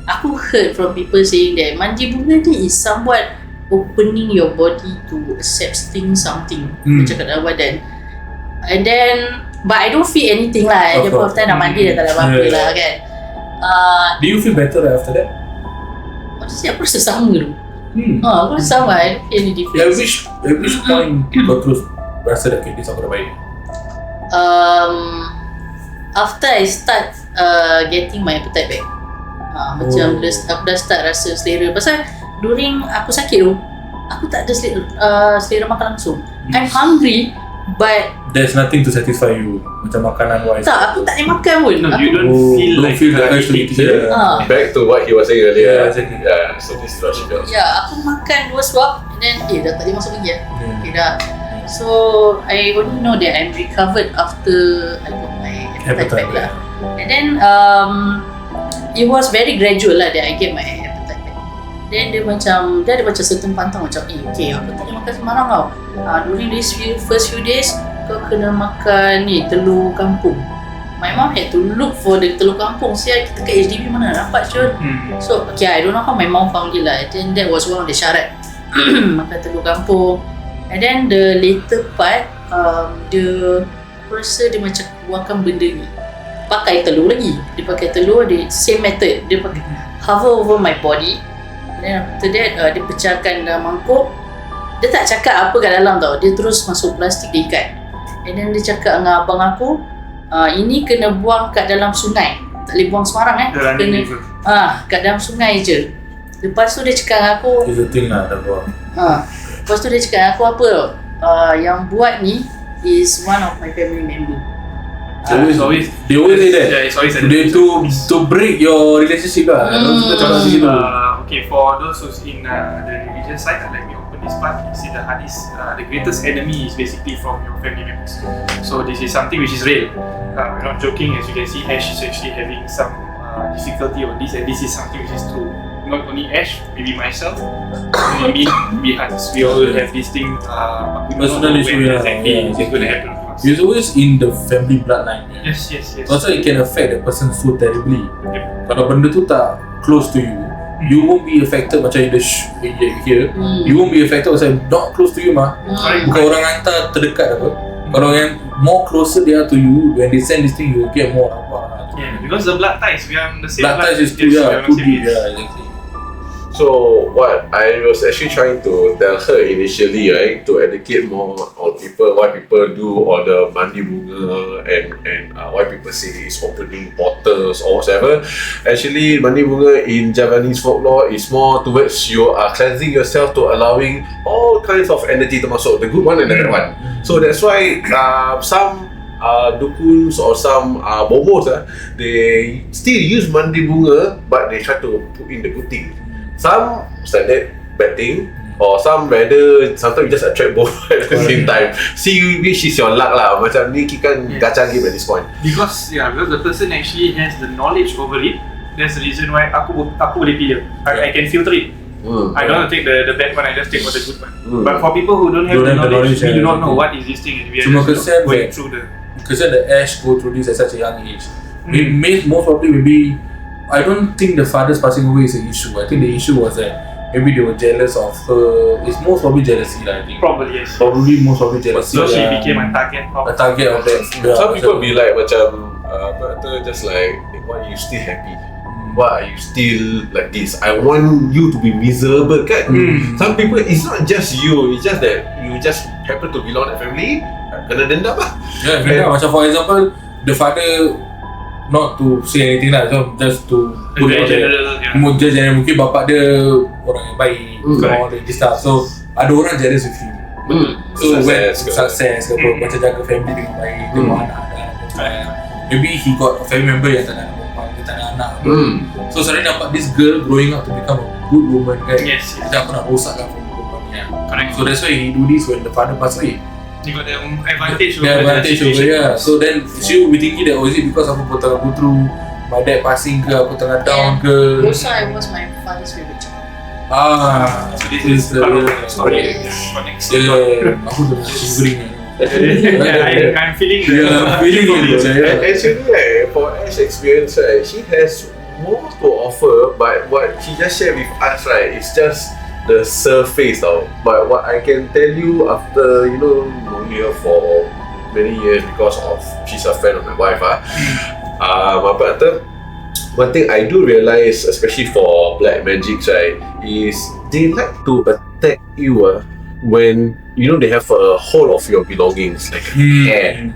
aku heard from people saying that mandi bunga ni is somewhat opening your body to accepting something macam kat dalam badan. And then, but I don't feel anything lah. At the point of time nak mandi dah tak ada apa-apa lah kan. Do you feel better after that? Honestly, aku rasa sama tu. Aku rasa sama. I don't feel any difference. At which point kau terus rasa that this aku dah baik? After I start getting my appetite back. Macam aku dah start rasa selera. Pasal during aku sakit tu, aku tak ada selera makan langsung. I'm hungry, but there's nothing to satisfy you macam makanan wise. Tak, aku tak boleh makan pun. No, you don't feel the urge to eat. Back to what he was saying earlier. Exactly. So this is what she does. Aku makan 2 suap and then dah tak boleh masuk lagi lah. Okay dah. So I only know that I'm recovered after I got my appetite back lah. And then it was very gradual lah that I get my appetite back. Then dia ada macam certain pantang macam okay, aku tak boleh makan sembarang tau. During these first few days, kau kena makan ni telur kampung. My mom had to look for the telur kampung. Kita kat HDB mana dapat Syul. So okay, I don't know how my mom found it lah. Then that was one of the syarat. Makan telur kampung. And then the later part, aku rasa dia macam keluarkan benda ni. Pakai telur lagi. Dia pakai telur, same method. Dia pakai hover over my body. And then after that, dia pecahkan dalam mangkuk. Dia tak cakap apa kat dalam tau. Dia terus masuk plastik, dia ikat. And then dia cakap dengan abang aku, ini kena buang kat dalam sungai. Tak boleh buang sembarang kena kat dalam sungai je. Lepas tu dia cakap dengan aku, it's a thing lah, dah buang. Lepas tu dia cakap dengan aku apa tau, yang buat ni is one of my family member. They always say that. Yeah, it's always they to break your relationship lah. Okay, for those who's in the religious side, let me open this part. You see the hadith, the greatest enemy is basically from your family members. So this is something which is real. We're not joking. As you can see, Ashe is actually having some difficulty on this, and this is something which is true. Not only Ashe, maybe myself, maybe Hans. We all have this thing. Personal issue, exactly it's going to happen to us. It's always in the family bloodline. Yes. Also, it can affect the person so terribly. Yep. Kalau benda tu tak close to you, you won't be affected macam in the here. You won't be affected macam not close to you mah. Bukan orang hantar terdekat apa. Orang yang more closer they are to you, when they send this thing, you get more apa. Yeah, because the blood ties, we are the same. Blood ties is too deep. Exactly. So what I was actually trying to tell her initially, right, to educate more on people, why people do all the mandi bunga and why people say it's opening portals or whatever. Actually, mandi bunga in Javanese folklore is more towards you are cleansing yourself to allowing all kinds of energy to masuk, the good one and the bad one. So that's why some dukuns or some bobos, they still use mandi bunga, but they try to put in the good thing. Some standard bad thing, or some rather sometimes you just attract both at the same time. See which is your luck lah. Macam ni kita kan gacha game at this point. Because the person actually has the knowledge over it. That's the reason why aku boleh pilih. I can filter it. I don't want to take the bad one. I just take for the good one. But for people who don't have the knowledge, we do not know what is this thing, and we are just going through the. because the Ashe go through this at such a young age. Most probably maybe I don't think the father's passing away is an issue. I think the issue was that maybe they were jealous of her. It's most probably jealousy, I think. Probably yes. Probably most probably jealousy. So she became a target of that. Some people be like macam just like, why are you still happy? Why are you still like this? I want you to be miserable kan? Some people, it's not just you, it's just that you just happen to belong that family, kena dendam lah. Yeah, dendam. Macam for example, the father, not to say anything lah, so just to put it out there, mungkin bapak dia orang yang baik, all this stuff. So ada orang jealous with you. So when success ke apa, macam jaga family dengan baik, tengok anak-anak, maybe he got a family member yang tak nak perempuan, dia tak nak anak. So suddenly nampak this girl growing up to become a good woman kan. Yes. Macam aku nak rosakkan perempuan ni. Correct. So that's why he do this when the father pass away. You got the advantage over yeah. So then she will be thinking that, is it because aku tengah go through my dad passing ke, aku tengah down ke. Also I was my father's favorite child. So this is the story. Aku dah shivering. I'm feeling it. Actually, for Ash experience, she has more to offer, but what she just shared with us, is just the surface tau. But what I can tell you after knowing her for many years because of she's a friend of my wife, one thing I do realize, especially for black magics, is they like to attack you when they have a whole of your belongings like hair and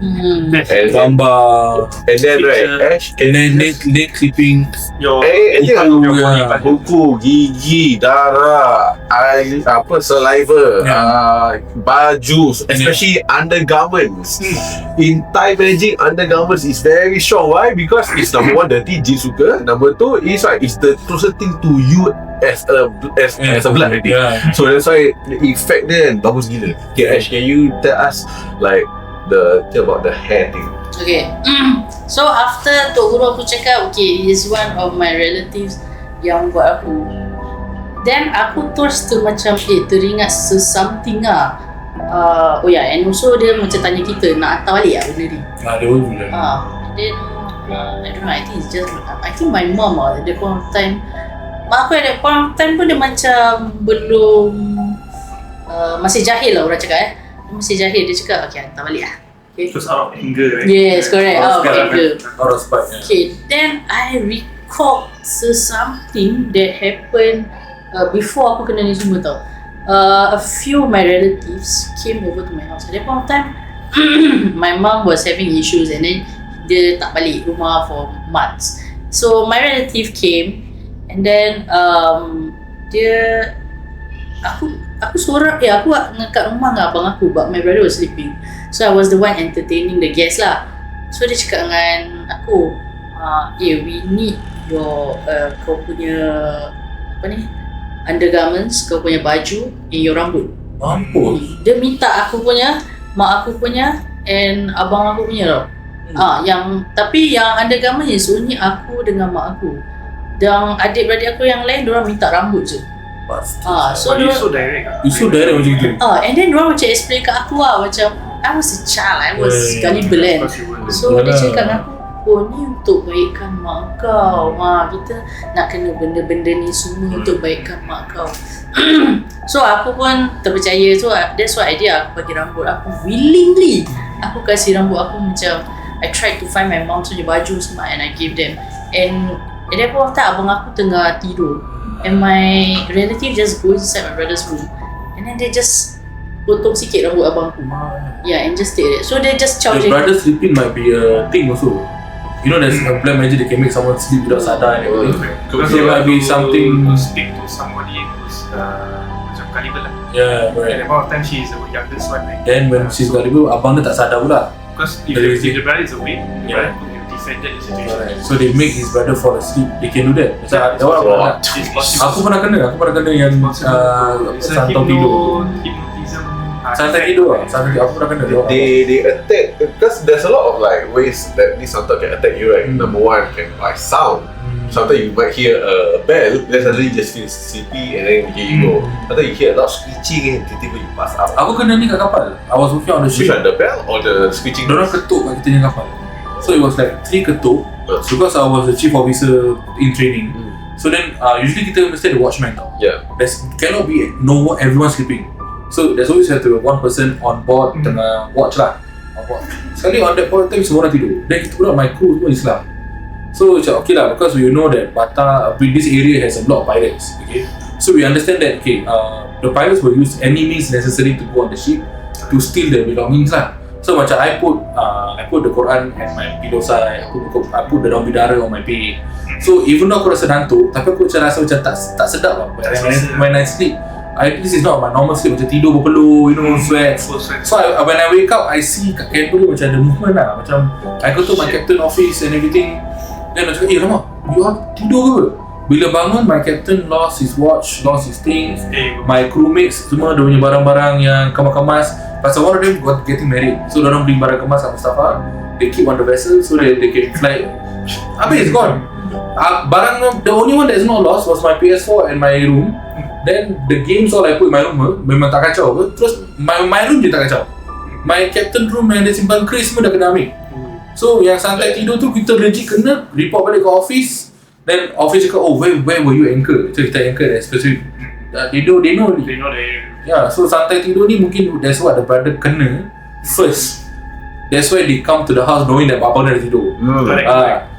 gambar and then Ash and then neck clipping your buku, gigi, darah, saliva, baju, especially undergarments. In Thai magic, undergarments is very strong. Why? Because it's number one, dirty, jin suka. Number two is it's the closest thing to you as a blood already. So that's why the effect there bagus gila. Okay, Ash, can you tell us about the hair thing? Okay. So after Tok Guru aku cakap, okay, he's one of my relatives yang buat aku. Then aku terus macam teringat something lah. And also dia macam tanya kita nak hantar balik benda ni. Dia pun boleh. Then I don't know, I think my mom at that point of time, mak aku at that point of time pun dia macam belum masih jahil lah orang cakap masih jahil. Dia cakap okay, hantar balik lah. Okay. Just out of anger, right? Yes, correct. Out of anger. Out of spite. Okay, then I recall something that happened before aku kena ni semua tau. A few of my relatives came over to my house. At that point of time, my mom was having issues and then dia tak balik rumah for months. So my relative came and then aku seorang aku kat rumah dengan abang aku, but my brother was sleeping. So I was the one entertaining the guests lah. So dia cakap dengan aku, we need your kau punya undergarments, kau punya baju and your rambut. Mampus. Dia minta aku punya, mak aku punya and abang aku punya tau. Tapi yang undergarment is only aku dengan mak aku. Dan adik-beradik aku yang lain diorang minta rambut je. So you so direct. You so direct macam tu. And then diorang macam explain kat aku macam I was a child, I was gullible kan. So dia cakap dengan aku, ni untuk baikkan mak kau. Kita nak kena benda-benda ni semua untuk baikkan mak kau. So aku pun terpercaya. So that's why idea aku bagi rambut aku willingly. Aku kasih rambut aku macam I tried to find my mom's punya baju semua and I gave them. And at that point of time abang aku tengah tidur and my relative just go inside my brother's room and then they just potong sikit rambut abang aku. And just take it. So they just charge. The brother sleeping might be a thing also. There's a black magic that can make someone sleep without sadar and everything. Because there might be something to speak to somebody who's macam gullible lah. Yeah, right. At that point of time, she is the youngest one. Then when she's gullible, abang dia tak sadar pula. Because if the brother is awake, the brother could have defended the situation. Right. So they make his brother fall asleep. They can do that. Aku pernah kena yang santau tidur. Santai tidur aku pernah kena. They attack because there's a lot of ways that this hunter can attack you, right? Number one can by sound. Sometimes you might hear a bell, then suddenly you just feel sleepy and then you go. Sometimes you hear a lot of screeching and tiba-tiba you pass out. Aku kena ni kat kapal. I was working on the Which ship. one, the bell or the screeching? Diorang ketuk kat kita punya kapal. So it was like 3 ketuk. Because I was the chief officer in training. So then usually kita mesti ada watchman tau. Yeah. Cannot be everyone sleeping. So there's always have to be one person on board tengah watch lah. On board. Sekali on that point time semua orang tidur. Then kita pula my crew semua Islam. So macam okay lah, because we know that this area has a lot of pirates. Okay, so we understand that the pirates will use any means necessary to go on the ship to steal their belongings lah. So macam I put the Quran at my pillow side, I put the daun bidara on my bed. So even though aku rasa ngantuk, tapi aku macam rasa macam tak sedap lah when I sleep. This is not my normal sleep, macam tidur berpeluh, sweat. So when I wake up, I see kat cabin macam ada movement lah. Macam I go to my captain office and everything. Then macam, lama, you all tidur ke? Bila bangun, my captain lost his watch, lost his things. My crewmates semua dia punya barang-barang yang kemas-kemas. Pasal one of them got getting married, so diorang beli barang kemas sama Mustafa. They keep on the vessel so they can fly. Habis, it's gone. Barang, the only one that is not lost was my PS4 and my room. Then the games all I put in my room memang tak kacau ke. Terus my room je tak kacau. My captain room yang dia simpan keris semua dah kena ambil. So yang santai tidur tu kita legit kena report balik ke office. Then office cakap, where were you anchor? So kita anchor at specific. They know the area. Yeah, so santai tidur ni mungkin that's what the brother kena first. That's why they come to the house knowing that abang dah tidur.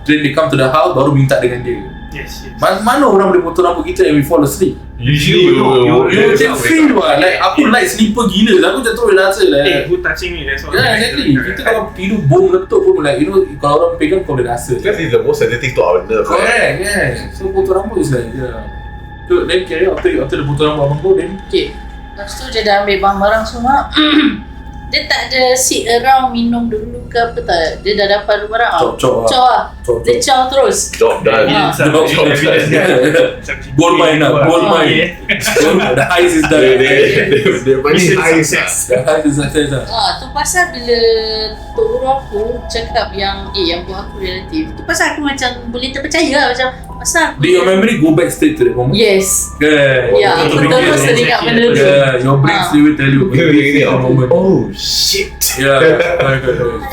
Then they come to the house baru minta dengan dia. Yes. Mana orang boleh potong rambut kita and we fall asleep? Usually you can feel lah. Like aku light sleeper gila. Aku macam tu rasa lah. Who touching me? That's all. Yeah, exactly. Kita kalau tidur bom letup pun like kalau orang pegang kau boleh rasa. That is the most sensitive to our nerve. Correct, yeah. So potong rambut is like So then carry after dia potong rambut abang kau then Okay. Lepas tu dia dah ambil barang-barang semua. Dia tak ada sit around minum dulu ke apa tak. Dia dah dapat barang. Cok lah. Dia cok terus. Job done. Gold mine lah. Gold mine. The highs is done. The money highs. The highs is success lah. Tu pasal bila tok guru aku cakap yang buat aku relatif. Tu pasal aku macam boleh terpercaya lah macam pasal Did your memory go back straight to that moment? Yes. Kan? Ya, aku terus teringat benda tu. Your brain still will tell you that moment. Oh shit. Yeah.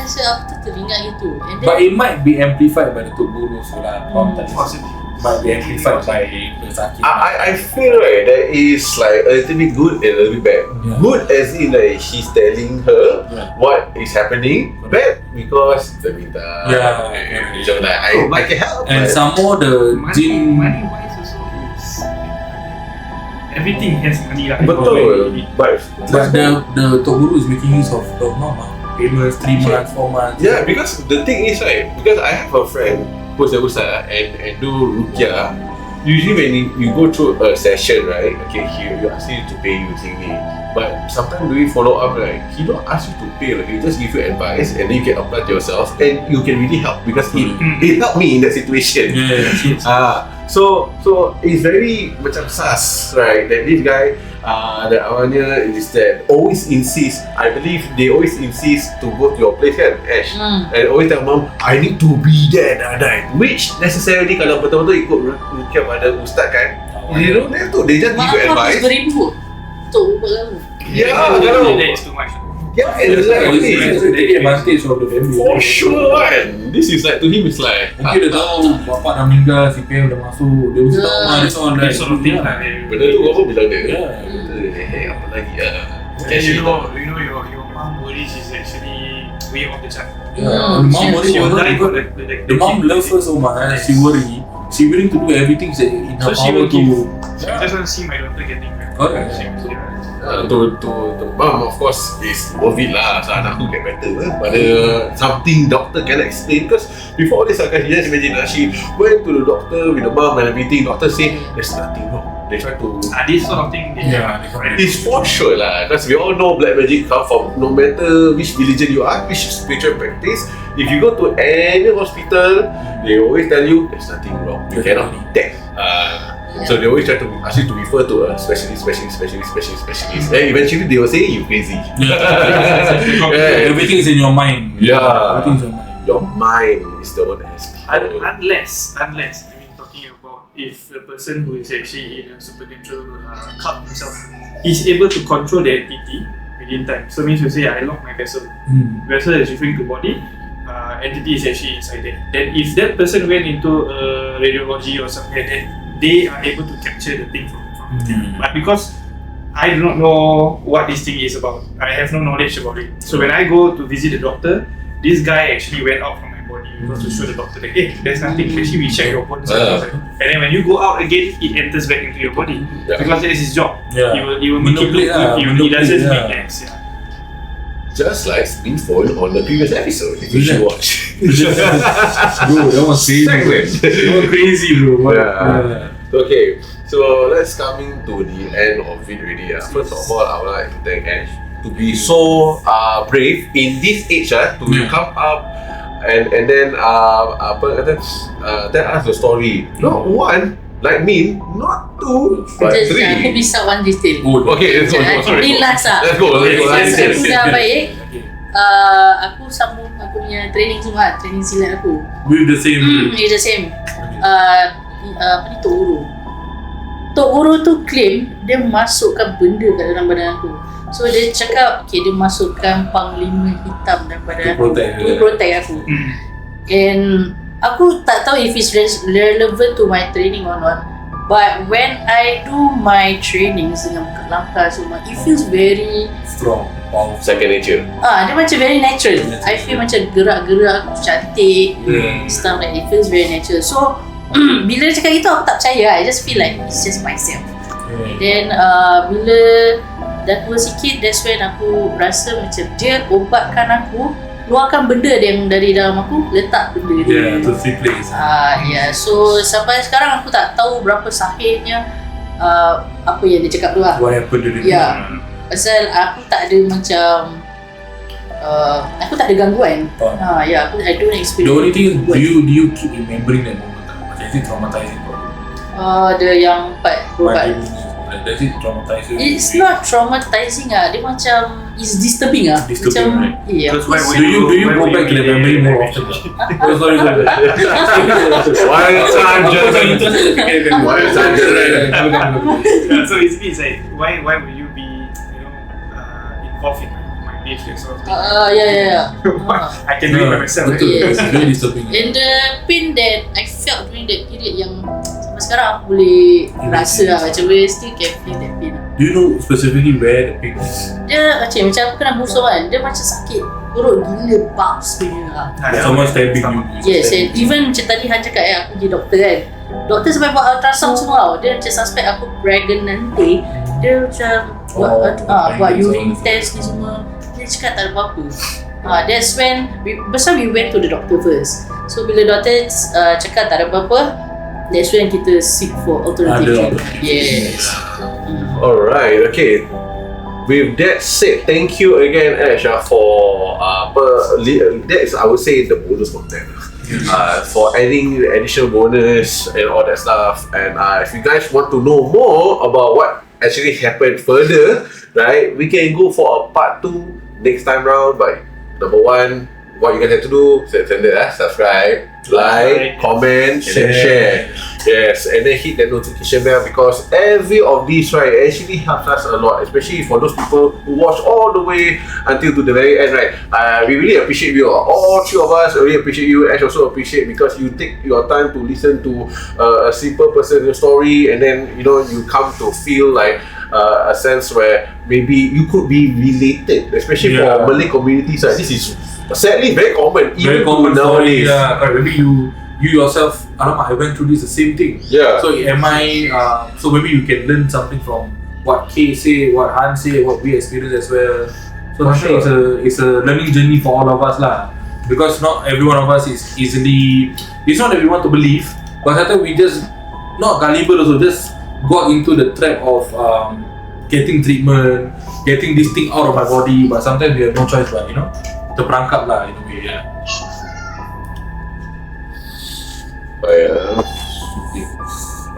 So aku tu teringat gitu. And then But it might be amplified by the tok guru also lah. Might be amplified by the sakit. I feel right that is like a little bit good and a little bit bad. Yeah. Good as in like she's telling her what is happening. Bad because the minta. Macam like I can help. And some more the jin. Money wise also is everything has money lah. Betul. But the tok guru is making use of the mom payments 3 months, 4 months. yeah, because the thing is right, because I have a friend who's a ustaz and do ruqyah. Usually when you go through a session, right? Okay, he ask you to pay using me. But sometimes doing follow up, right? He don't ask you to pay, like he just give you advice and then you can apply to yourself and you can really help because it helped me in that situation. So it's very macam sus, right? That this guy, the awalnya is that always insist. I believe they always insist to go to your place kan, Ashe. And always tell mom, I need to be there that. Which necessarily kalau betul-betul ikut rukyah pada ustaz kan, you don't have to. They just give you advice. RM1,000 tu berapa? Yeah, kalau That is too much. yeah, exactly. Take advantage of the family. For sure kan. This is like to him is like Mungkin dia tahu bapak dah meninggal, CPF dah masuk, dia mesti tahu this all That sort of thing lah. benda tu apa bilang dia. Yeah. Apa lagi And you know your mom worries is actually way off the chart. Yeah, the mom worry She will for die for her. the The mom loves her so much, she worry. She willing to do everything in her So she power will give. to. I just want to see my daughter getting better. Correct. To mom of course is worth it lah. So anak tu get better pada something doctor can explain because before this you just imagine she went to the doctor with the mom and everything. Doctor say there's nothing wrong. They try to This sort of thing. it's for sure lah, because we all know black magic come from no matter which religion you are, which spiritual practice. If you go to any hospital, they always tell you there's nothing wrong. You cannot detect. So they always try to ask you to refer to a specialist. And eventually they will say you crazy. Everything is in your mind. Yeah. Everything is in your mind. Your mind is the one that has power. Unless, I mean, talking if the person who is actually in a supernatural cult himself, he's able to control the entity within time. So means you say I lock my vessel. Vessel is referring to body. Entity is actually inside there. Then if that person went into radiology or something like that, they are able to capture the thing from the But because I do not know what this thing is about, I have no knowledge about it. So when I go to visit the doctor, this guy actually went out from my body because to show the doctor that hey, there's nothing. Actually, we check your bones, and then when you go out again, it enters back into your body because that is his job. He will make it look good. He doesn't make sense. Just like Spin Phone on the previous episode, if you should watch. Bro, that was crazy. That was crazy, bro. Okay, so let's coming to the end of it already. First of all, I would like to thank Ash to be so brave in this age to come up and then tell us the story. Not one, like me, not two, but Just, three. aku bisa one detail. Okay, let's go. Ini last lah. Let's go. Aku dah baik. Aku sambung aku punya training semua, training silat aku. With the same. With the same. Apa ni, Tok Guru. Tok Guru tu claim dia masukkan benda kat dalam badan aku. So dia cakap, okay, dia masukkan panglima hitam dalam badan aku to protect aku. And aku tak tahu if it's relevant to my training or not. But when I do my trainings dengan langkah semua, it feels very strong, powerful. Second nature. Dia macam very natural. I feel macam gerak-gerak aku cantik, stuff like it feels very natural. So bila dia cakap itu aku tak percaya. I just feel like it's just myself. Then bila dah tua sikit, that's when aku rasa macam dia obatkan aku, keluarkan benda yang dari dalam aku, letak benda dia. To see place. So sampai sekarang aku tak tahu berapa sahihnya apa yang dia cakap tu lah. What happened to the Pasal aku tak ada macam aku tak ada gangguan. I don't experience. The only thing is, do you keep remembering that moment? Macam is it traumatizing for you? Ada yang part berubat. Does it traumatise you? It's not traumatizing dia macam it's disturbing Disturbing, macam, right? Because why would Do you go back to the memory more often? Sorry. So it's like why would you be involved in my PhD sort of thing? I can do it by myself. It's very disturbing. And the pain that I felt during that period yang sampai sekarang aku boleh rasa macam we still can feel that pain. Do you know specifically where the pain is? Dia macam aku kena busuk kan, dia macam sakit perut gila, bubs punya Someone stabbing you. Yes, and even macam tadi Han cakap aku pergi doktor kan, doktor sampai buat ultrasound semua tau. Dia macam suspect aku pregnant. Dia macam buat urine test ni semua. Dia cakap tak ada apa-apa. That's when we went to the doctor first. So bila doktor cakap tak ada apa-apa, that's when kita seek for alternative treatment. Yes. Alright, okay. With that said, thank you again, Ash, for that is, I would say, the bonus content. For adding additional bonus and all that stuff. And if you guys want to know more about what actually happened further, right, we can go for a part 2 next time round. But number 1, what you guys have to do, subscribe, like, comment, and share. Yes, and then hit the notification bell, because every of these, right, actually helps us a lot, especially for those people who watch all the way until to the very end, right. We really appreciate you, all 3 of us really appreciate you. Ash also appreciate, because you take your time to listen to a simple person's story, and then you come to feel like a sense where maybe you could be related, especially for Malay communities. This is sadly very common, even nowadays. Maybe you yourself, I went through this the same thing. So so maybe you can learn something from what Kay say, what Han say, what we experience as well. So I think it's a learning journey for all of us lah. Because not every one of us is easily, it's not that we want to believe, but sometimes we just not gullible also, just got into the trap of getting treatment, getting this thing out of my body, but sometimes we have no choice but terperangkap lah in a way.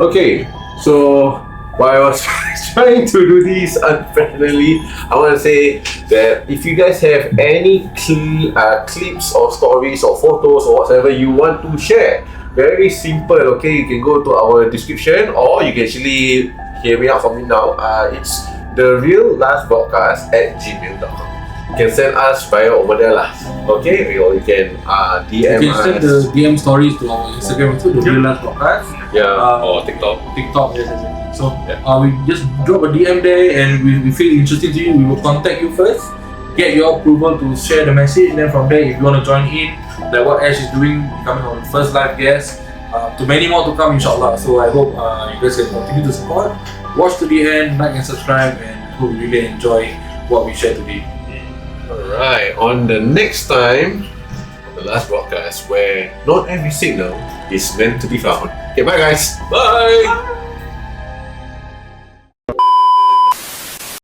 Okay, so while I was trying to do this unfortunately, I want to say that if you guys have any clips or stories or photos or whatever you want to share very simple. Okay, you can go to our description, or you can actually hear me out from me now. It's the real last broadcast at gmail.com. You can send us via over there lah. Okay, or you can DM You can send the us. DM stories to our Instagram too, the real last podcast. Yeah, or TikTok. TikTok, yes, exactly. So we just drop a DM there, and we feel interesting to you, we will contact you first, get your approval to share the message, and then from there, if you want to join in, like what Ashe is doing, becoming our first live guest, to many more to come, inshallah. So I hope you guys can continue to support, watch to the end, like and subscribe, and hope you really enjoy what we share today. Alright, on the next time, on the last broadcast, where not every signal is meant to be found. Okay, bye guys. Bye.